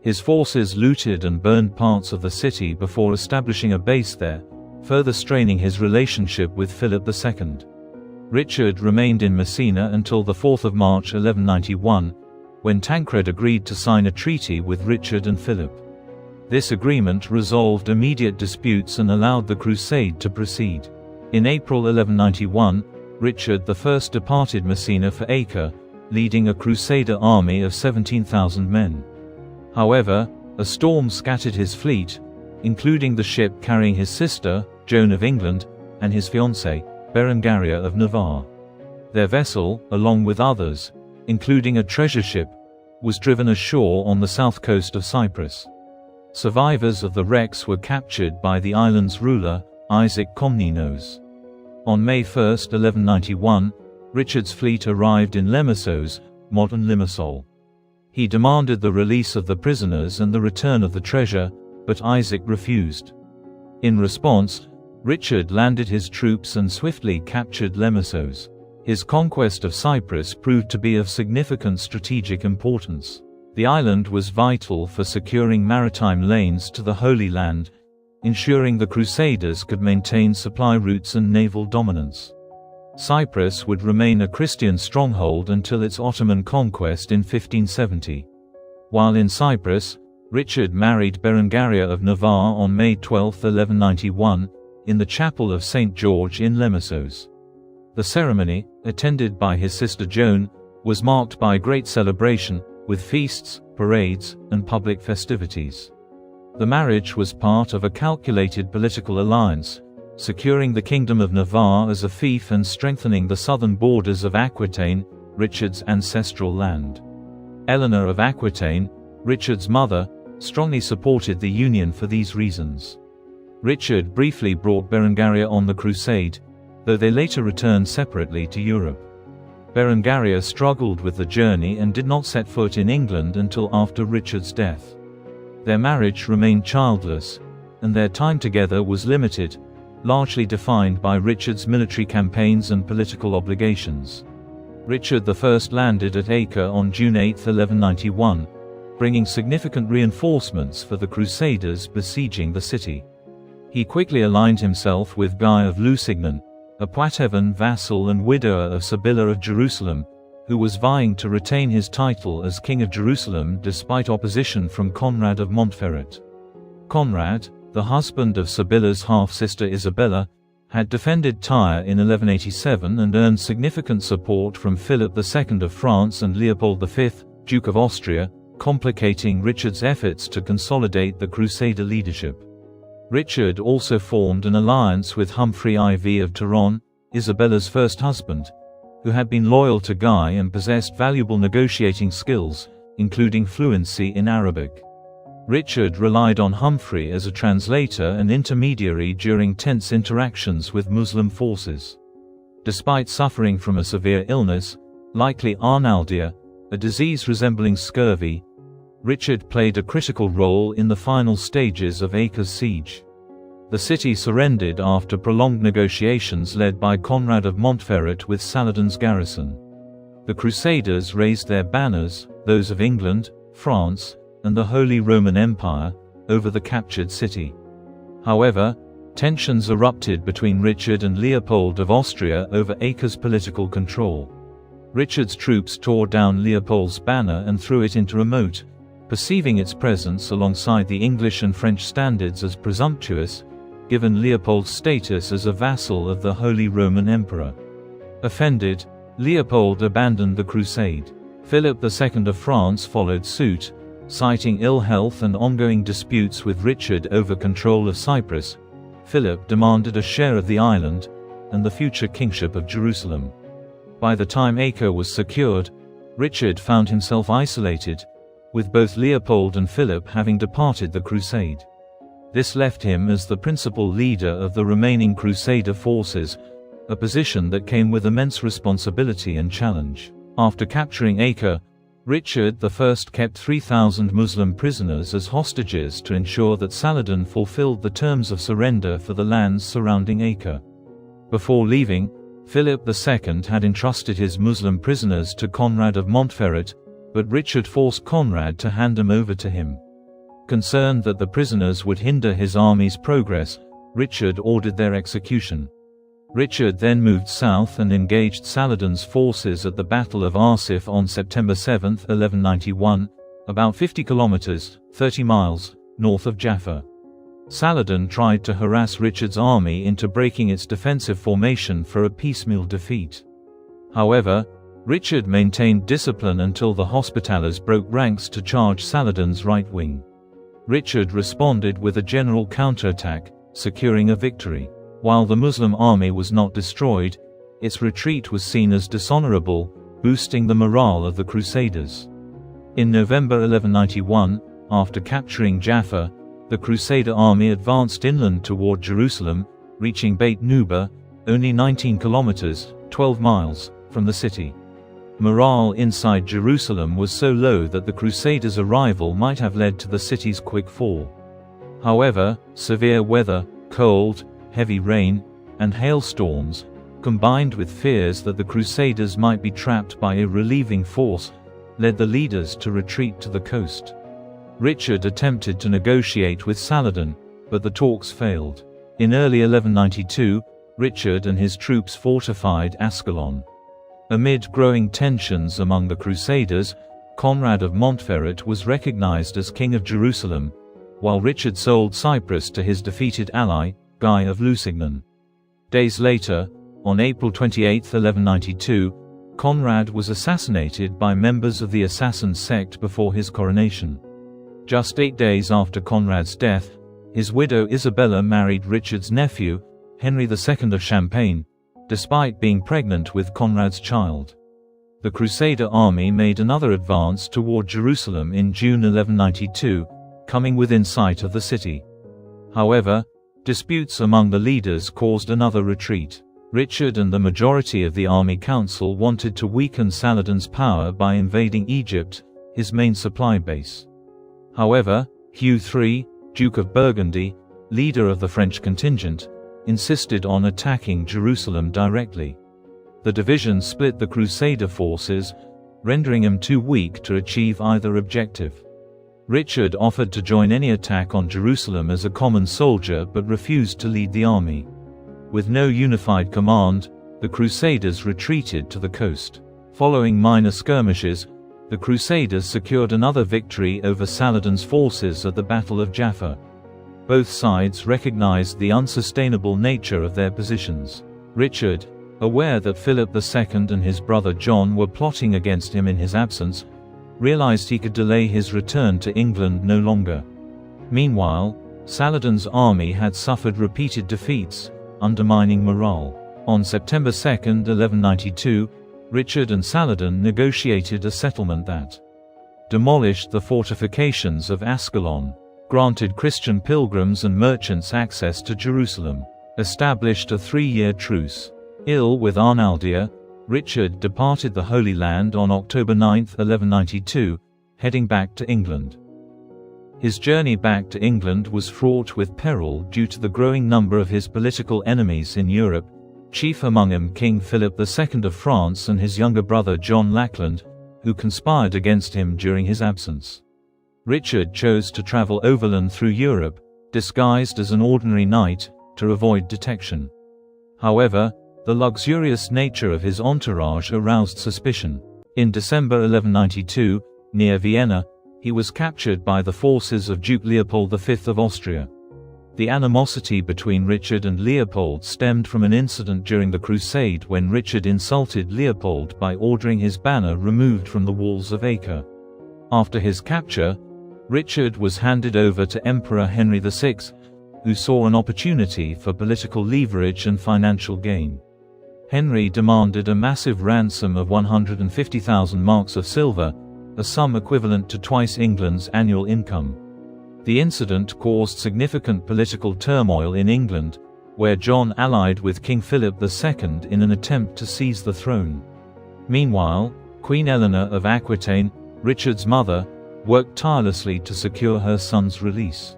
His forces looted and burned parts of the city before establishing a base there, further straining his relationship with Philip II. Richard remained in Messina until the 4th of March 1191, when Tancred agreed to sign a treaty with Richard and Philip. This agreement resolved immediate disputes and allowed the crusade to proceed. In April 1191, Richard I departed Messina for Acre, leading a crusader army of 17,000 men. However, a storm scattered his fleet, including the ship carrying his sister, Joan of England, and his fiancée, Berengaria of Navarre. Their vessel, along with others, including a treasure ship, was driven ashore on the south coast of Cyprus. Survivors of the wrecks were captured by the island's ruler, Isaac Komnenos. On May 1, 1191, Richard's fleet arrived in Lemissos, modern Limassol. He demanded the release of the prisoners and the return of the treasure, but Isaac refused. In response, Richard landed his troops and swiftly captured Lemissos. His conquest of Cyprus proved to be of significant strategic importance. The island was vital for securing maritime lanes to the Holy Land, ensuring the Crusaders could maintain supply routes and naval dominance. Cyprus would remain a Christian stronghold until its Ottoman conquest in 1570. While in Cyprus, Richard married Berengaria of Navarre on May 12, 1191, in the chapel of St. George in Lemissos. The ceremony, attended by his sister Joan, was marked by great celebration, with feasts, parades, and public festivities. The marriage was part of a calculated political alliance, securing the Kingdom of Navarre as a fief and strengthening the southern borders of Aquitaine, Richard's ancestral land. Eleanor of Aquitaine, Richard's mother, strongly supported the union for these reasons. Richard briefly brought Berengaria on the crusade, though they later returned separately to Europe. Berengaria struggled with the journey and did not set foot in England until after Richard's death. Their marriage remained childless, and their time together was limited, largely defined by Richard's military campaigns and political obligations. Richard I landed at Acre on June 8, 1191, bringing significant reinforcements for the Crusaders besieging the city. He quickly aligned himself with Guy of Lusignan, a Poitevin vassal and widower of Sibylla of Jerusalem, who was vying to retain his title as King of Jerusalem despite opposition from Conrad of Montferrat. Conrad, the husband of Sibylla's half-sister Isabella, had defended Tyre in 1187 and earned significant support from Philip II of France and Leopold V, Duke of Austria, complicating Richard's efforts to consolidate the Crusader leadership. Richard also formed an alliance with Humphrey IV of Tyrone, Isabella's first husband, who had been loyal to Guy and possessed valuable negotiating skills, including fluency in Arabic. Richard relied on Humphrey as a translator and intermediary during tense interactions with Muslim forces. Despite suffering from a severe illness, likely Arnaldia, a disease resembling scurvy, Richard played a critical role in the final stages of Acre's siege. The city surrendered after prolonged negotiations led by Conrad of Montferrat with Saladin's garrison. The Crusaders raised their banners, those of England, France, and the Holy Roman Empire, over the captured city. However, tensions erupted between Richard and Leopold of Austria over Acre's political control. Richard's troops tore down Leopold's banner and threw it into a moat, perceiving its presence alongside the English and French standards as presumptuous, given Leopold's status as a vassal of the Holy Roman Emperor. Offended, Leopold abandoned the crusade. Philip II of France followed suit, citing ill health and ongoing disputes with Richard over control of Cyprus. Philip demanded a share of the island, and the future kingship of Jerusalem. By the time Acre was secured, Richard found himself isolated, with both Leopold and Philip having departed the crusade. This left him as the principal leader of the remaining Crusader forces, a position that came with immense responsibility and challenge. After capturing Acre, Richard I kept 3,000 Muslim prisoners as hostages to ensure that Saladin fulfilled the terms of surrender for the lands surrounding Acre. Before leaving, Philip II had entrusted his Muslim prisoners to Conrad of Montferrat, but Richard forced Conrad to hand them over to him. Concerned that the prisoners would hinder his army's progress, Richard ordered their execution. Richard then moved south and engaged Saladin's forces at the Battle of Arsif on September 7, 1191, about 50 kilometers (30 miles) north of Jaffa. Saladin tried to harass Richard's army into breaking its defensive formation for a piecemeal defeat. However, Richard maintained discipline until the Hospitallers broke ranks to charge Saladin's right wing. Richard responded with a general counterattack, securing a victory. While the Muslim army was not destroyed, its retreat was seen as dishonorable, boosting the morale of the Crusaders. In November 1191, after capturing Jaffa, the Crusader army advanced inland toward Jerusalem, reaching Beit Nuba, only 19 kilometers (12 miles) from the city. Morale inside Jerusalem was so low that the Crusaders' arrival might have led to the city's quick fall. However, severe weather, cold, heavy rain, and hailstorms, combined with fears that the Crusaders might be trapped by a relieving force, led the leaders to retreat to the coast. Richard attempted to negotiate with Saladin, but the talks failed. In early 1192, Richard and his troops fortified Ascalon. Amid growing tensions among the Crusaders, Conrad of Montferrat was recognized as King of Jerusalem, while Richard sold Cyprus to his defeated ally, Guy of Lusignan. Days later, on April 28, 1192, Conrad was assassinated by members of the assassin sect before his coronation. Just 8 days after Conrad's death, his widow Isabella married Richard's nephew, Henry II of Champagne, despite being pregnant with Conrad's child. The Crusader army made another advance toward Jerusalem in June 1192, coming within sight of the city. However, disputes among the leaders caused another retreat. Richard and the majority of the army council wanted to weaken Saladin's power by invading Egypt, his main supply base. However, Hugh III, Duke of Burgundy, leader of the French contingent, insisted on attacking Jerusalem directly. The division split the Crusader forces, rendering them too weak to achieve either objective. Richard offered to join any attack on Jerusalem as a common soldier but refused to lead the army. With no unified command, the Crusaders retreated to the coast. Following minor skirmishes, the Crusaders secured another victory over Saladin's forces at the Battle of Jaffa. Both sides recognized the unsustainable nature of their positions. Richard, aware that Philip II and his brother John were plotting against him in his absence, realized he could delay his return to England no longer. Meanwhile, Saladin's army had suffered repeated defeats, undermining morale. On September 2, 1192, Richard and Saladin negotiated a settlement that demolished the fortifications of Ascalon, granted Christian pilgrims and merchants access to Jerusalem, established a 3-year truce. Ill with Arnaldia, Richard departed the Holy Land on October 9, 1192, heading back to England. His journey back to England was fraught with peril due to the growing number of his political enemies in Europe, chief among them King Philip II of France and his younger brother John Lackland, who conspired against him during his absence. Richard chose to travel overland through Europe, disguised as an ordinary knight, to avoid detection. However, the luxurious nature of his entourage aroused suspicion. In December 1192, near Vienna, he was captured by the forces of Duke Leopold V of Austria. The animosity between Richard and Leopold stemmed from an incident during the Crusade when Richard insulted Leopold by ordering his banner removed from the walls of Acre. After his capture, Richard was handed over to Emperor Henry VI, who saw an opportunity for political leverage and financial gain. Henry demanded a massive ransom of 150,000 marks of silver, a sum equivalent to twice England's annual income. The incident caused significant political turmoil in England, where John allied with King Philip II in an attempt to seize the throne. Meanwhile, Queen Eleanor of Aquitaine, Richard's mother, worked tirelessly to secure her son's release.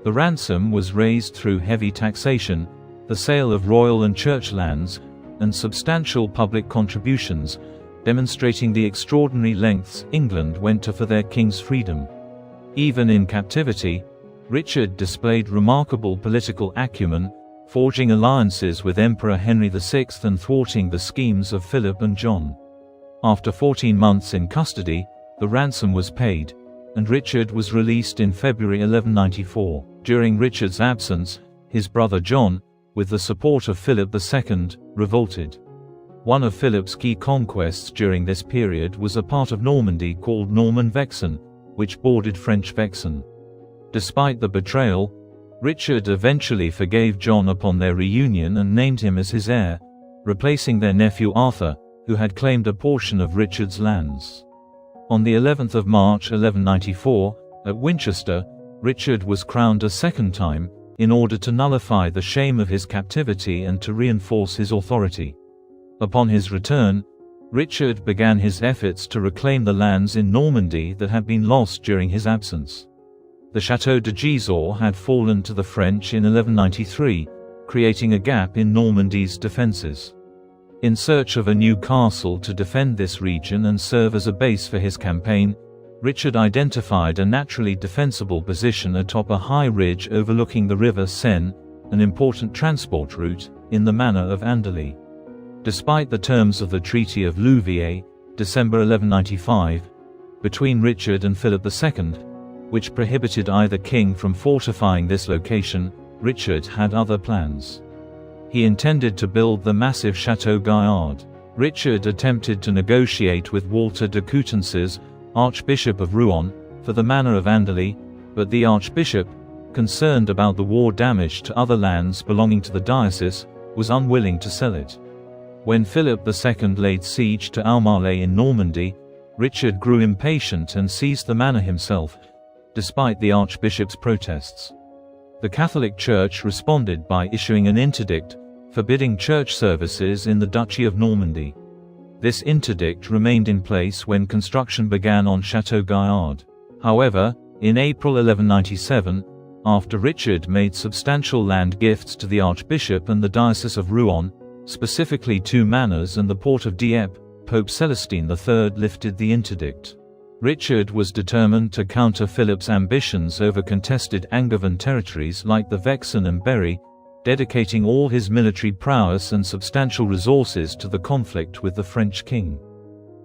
The ransom was raised through heavy taxation, the sale of royal and church lands, and substantial public contributions, demonstrating the extraordinary lengths England went to for their king's freedom. Even in captivity, Richard displayed remarkable political acumen, forging alliances with Emperor Henry VI and thwarting the schemes of Philip and John. After 14 months in custody, the ransom was paid, and Richard was released in February 1194. During Richard's absence, his brother John, with the support of Philip II, revolted. One of Philip's key conquests during this period was a part of Normandy called Norman Vexin, which bordered French Vexin. Despite the betrayal, Richard eventually forgave John upon their reunion and named him as his heir, replacing their nephew Arthur, who had claimed a portion of Richard's lands. On the 11th of March 1194, at Winchester, Richard was crowned a second time, in order to nullify the shame of his captivity and to reinforce his authority. Upon his return, Richard began his efforts to reclaim the lands in Normandy that had been lost during his absence. The Château de Gisors had fallen to the French in 1193, creating a gap in Normandy's defences. In search of a new castle to defend this region and serve as a base for his campaign, Richard identified a naturally defensible position atop a high ridge overlooking the river Seine, an important transport route, in the manor of Andely. Despite the terms of the Treaty of Louviers, December 1195, between Richard and Philip II, which prohibited either king from fortifying this location, Richard had other plans. He intended to build the massive Château Gaillard. Richard attempted to negotiate with Walter de Coutances, Archbishop of Rouen, for the manor of Andely, but the archbishop, concerned about the war damage to other lands belonging to the diocese, was unwilling to sell it. When Philip II laid siege to Aumale in Normandy, Richard grew impatient and seized the manor himself, despite the archbishop's protests. The Catholic Church responded by issuing an interdict, forbidding church services in the Duchy of Normandy. This interdict remained in place when construction began on Château Gaillard. However, in April 1197, after Richard made substantial land gifts to the archbishop and the Diocese of Rouen, specifically 2 manors and the port of Dieppe, Pope Celestine III lifted the interdict. Richard was determined to counter Philip's ambitions over contested Angevin territories like the Vexin and Berry, dedicating all his military prowess and substantial resources to the conflict with the French king.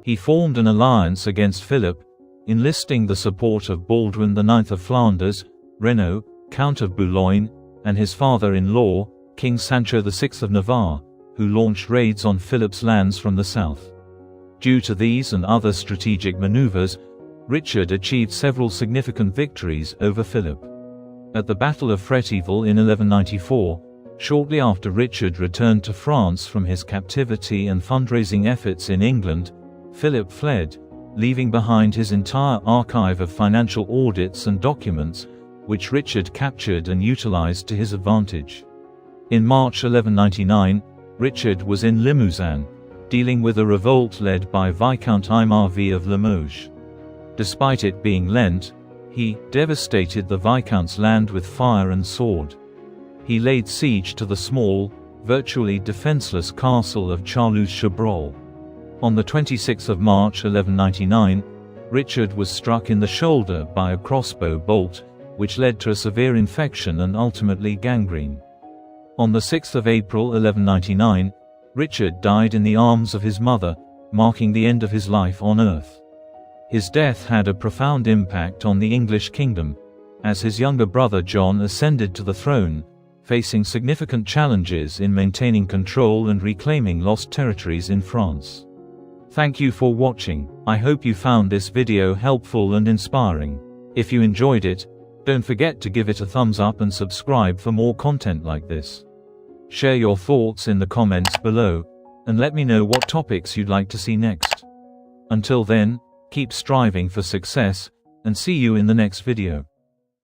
He formed an alliance against Philip, enlisting the support of Baldwin IX of Flanders, Renaud, Count of Boulogne, and his father-in-law, King Sancho VI of Navarre, who launched raids on Philip's lands from the south. Due to these and other strategic maneuvers, Richard achieved several significant victories over Philip. At the Battle of Fréteval in 1194, shortly after Richard returned to France from his captivity and fundraising efforts in England, Philip fled, leaving behind his entire archive of financial audits and documents, which Richard captured and utilized to his advantage. In March 1199, Richard was in Limousin, dealing with a revolt led by Viscount Imrv of Limoges. Despite it being Lent, he devastated the Viscount's land with fire and sword. He laid siege to the small, virtually defenseless castle of Châlus-Chabrol. On the 26th of March 1199, Richard was struck in the shoulder by a crossbow bolt, which led to a severe infection and ultimately gangrene. On the 6th of April 1199, Richard died in the arms of his mother, marking the end of his life on earth. His death had a profound impact on the English kingdom, as his younger brother John ascended to the throne, facing significant challenges in maintaining control and reclaiming lost territories in France. Thank you for watching. I hope you found this video helpful and inspiring. If you enjoyed it, don't forget to give it a thumbs up and subscribe for more content like this. Share your thoughts in the comments below, and let me know what topics you'd like to see next. Until then, keep striving for success, and see you in the next video.